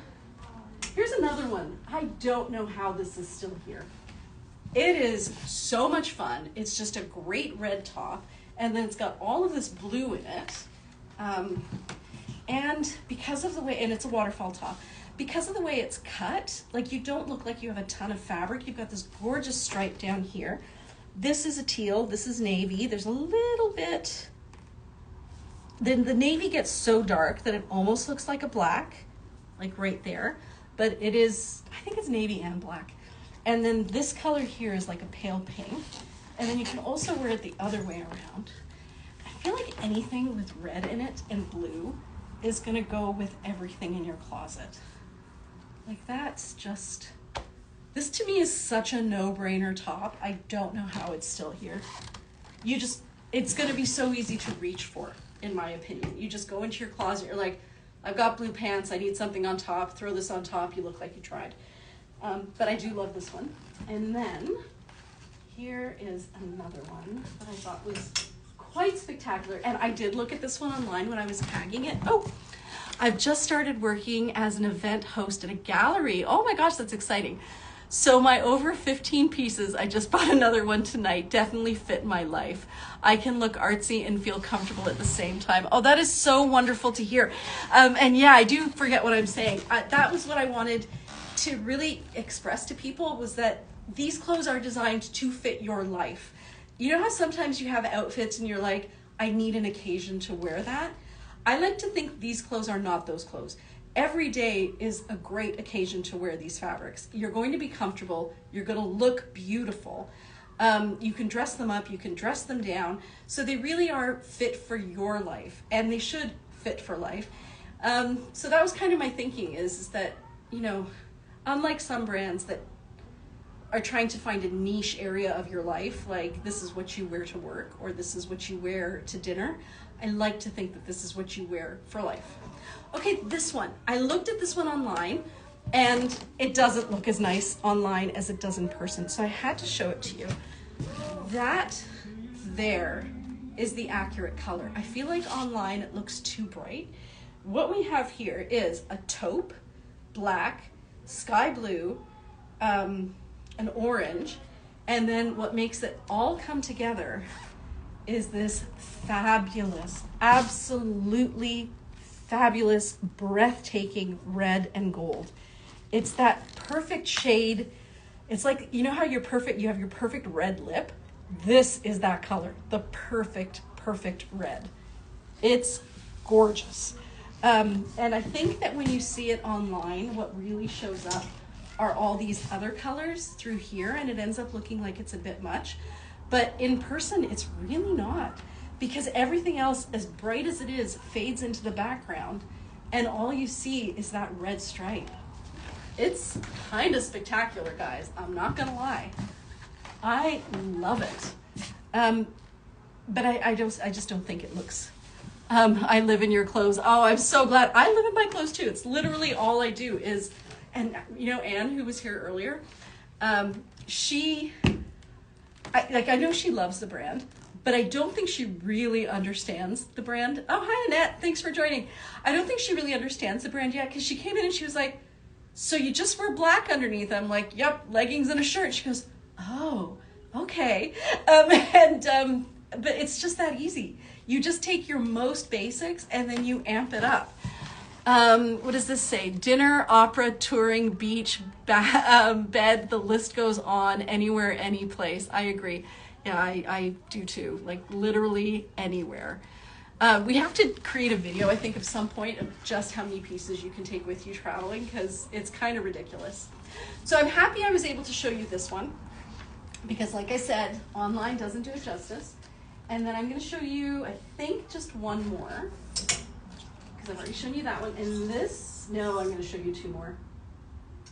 here's another one. I don't know how this is still here. It is so much fun. It's just a great red top, and then it's got all of this blue in it. And because of the way, and it's a waterfall top, because of the way it's cut, like you don't look like you have a ton of fabric. You've got this gorgeous stripe down here. This is a teal, this is navy. There's a little bit, then the navy gets so dark that it almost looks like a black, like right there. But it is, I think it's navy and black. And then this color here is like a pale pink. And then you can also wear it the other way around. I feel like anything with red in it and blue is gonna go with everything in your closet. Like that's just, this to me is such a no-brainer top. I don't know how it's still here. It's gonna be so easy to reach for, in my opinion. You just go into your closet, you're like, I've got blue pants, I need something on top, throw this on top, you look like you tried. But I do love this one. And then, here is another one that I thought was quite spectacular. And I did look at this one online when I was tagging it. Oh, I've just started working as an event host at a gallery. Oh my gosh, that's exciting. So my over 15 pieces, I just bought another one tonight, definitely fit my life. I can look artsy and feel comfortable at the same time. Oh, that is so wonderful to hear. And yeah, I do forget what I'm saying. That was what I wanted to really express to people, was that these clothes are designed to fit your life. You know how sometimes you have outfits and you're like, I need an occasion to wear that? I like to think these clothes are not those clothes. Every day is a great occasion to wear these fabrics. You're going to be comfortable. You're going to look beautiful. You can dress them up. You can dress them down. So they really are fit for your life, and they should fit for life. So that was kind of my thinking is that, you know, unlike some brands that are trying to find a niche area of your life, like this is what you wear to work or this is what you wear to dinner, I like to think that this is what you wear for life. Okay, this one. I looked at this one online and it doesn't look as nice online as it does in person, so I had to show it to you. That there is the accurate color. I feel like online it looks too bright. What we have here is a taupe, black, sky blue, an orange, and then what makes it all come together is this fabulous, absolutely fabulous, breathtaking red and gold. It's that perfect shade. It's like, you know how you have your perfect red lip? This is that color, the perfect red. It's gorgeous. And I think that when you see it online, what really shows up are all these other colors through here, and it ends up looking like it's a bit much. But in person, it's really not, because everything else, as bright as it is, fades into the background, and all you see is that red stripe. It's kind of spectacular, guys. I'm not gonna lie. I love it. But I just don't think it looks. I live in your clothes. Oh, I'm so glad. I live in my clothes too. It's literally all I do is, and you know, Anne, who was here earlier, I know she loves the brand, but I don't think she really understands the brand. Oh, hi, Annette. Thanks for joining. I don't think she really understands the brand yet, because she came in and she was like, so you just wear black underneath? I'm like, yep, leggings and a shirt. She goes, oh, okay. But it's just that easy. You just take your most basics and then you amp it up. What does this say? Dinner, opera, touring, beach, bed, the list goes on, anywhere, any place. I agree. Yeah, I do too. Like literally anywhere. We have to create a video, I think, at some point of just how many pieces you can take with you traveling, because it's kind of ridiculous. So I'm happy I was able to show you this one, because like I said, online doesn't do it justice. And then I'm going to show you, I think, just one more. Because I've already shown you that one. And this, no, I'm going to show you two more.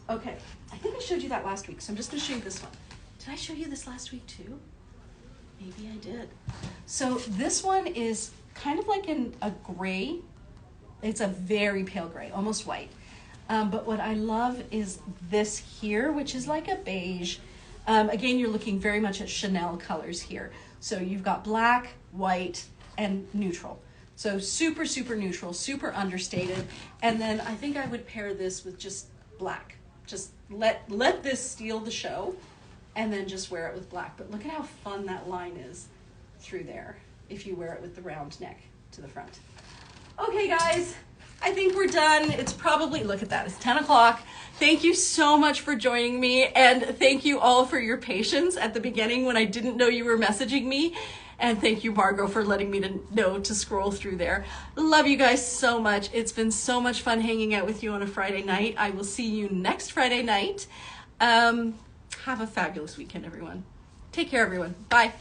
Okay, I think I showed you that last week, so I'm just going to show you this one. Did I show you this last week too? Maybe I did. So this one is kind of like a gray. It's a very pale gray, almost white. But what I love is this here, which is like a beige. Again, you're looking very much at Chanel colors here. So you've got black, white, and neutral. So super, super neutral, super understated. And then I think I would pair this with just black. Just let this steal the show, and then just wear it with black. But look at how fun that line is through there if you wear it with the round neck to the front. Okay, guys, I think we're done. It's probably, look at that, it's 10 o'clock. Thank you so much for joining me, and thank you all for your patience at the beginning when I didn't know you were messaging me. And thank you, Margot, for letting me know to scroll through there. Love you guys so much. It's been so much fun hanging out with you on a Friday night. I will see you next Friday night. Have a fabulous weekend, everyone. Take care, everyone. Bye.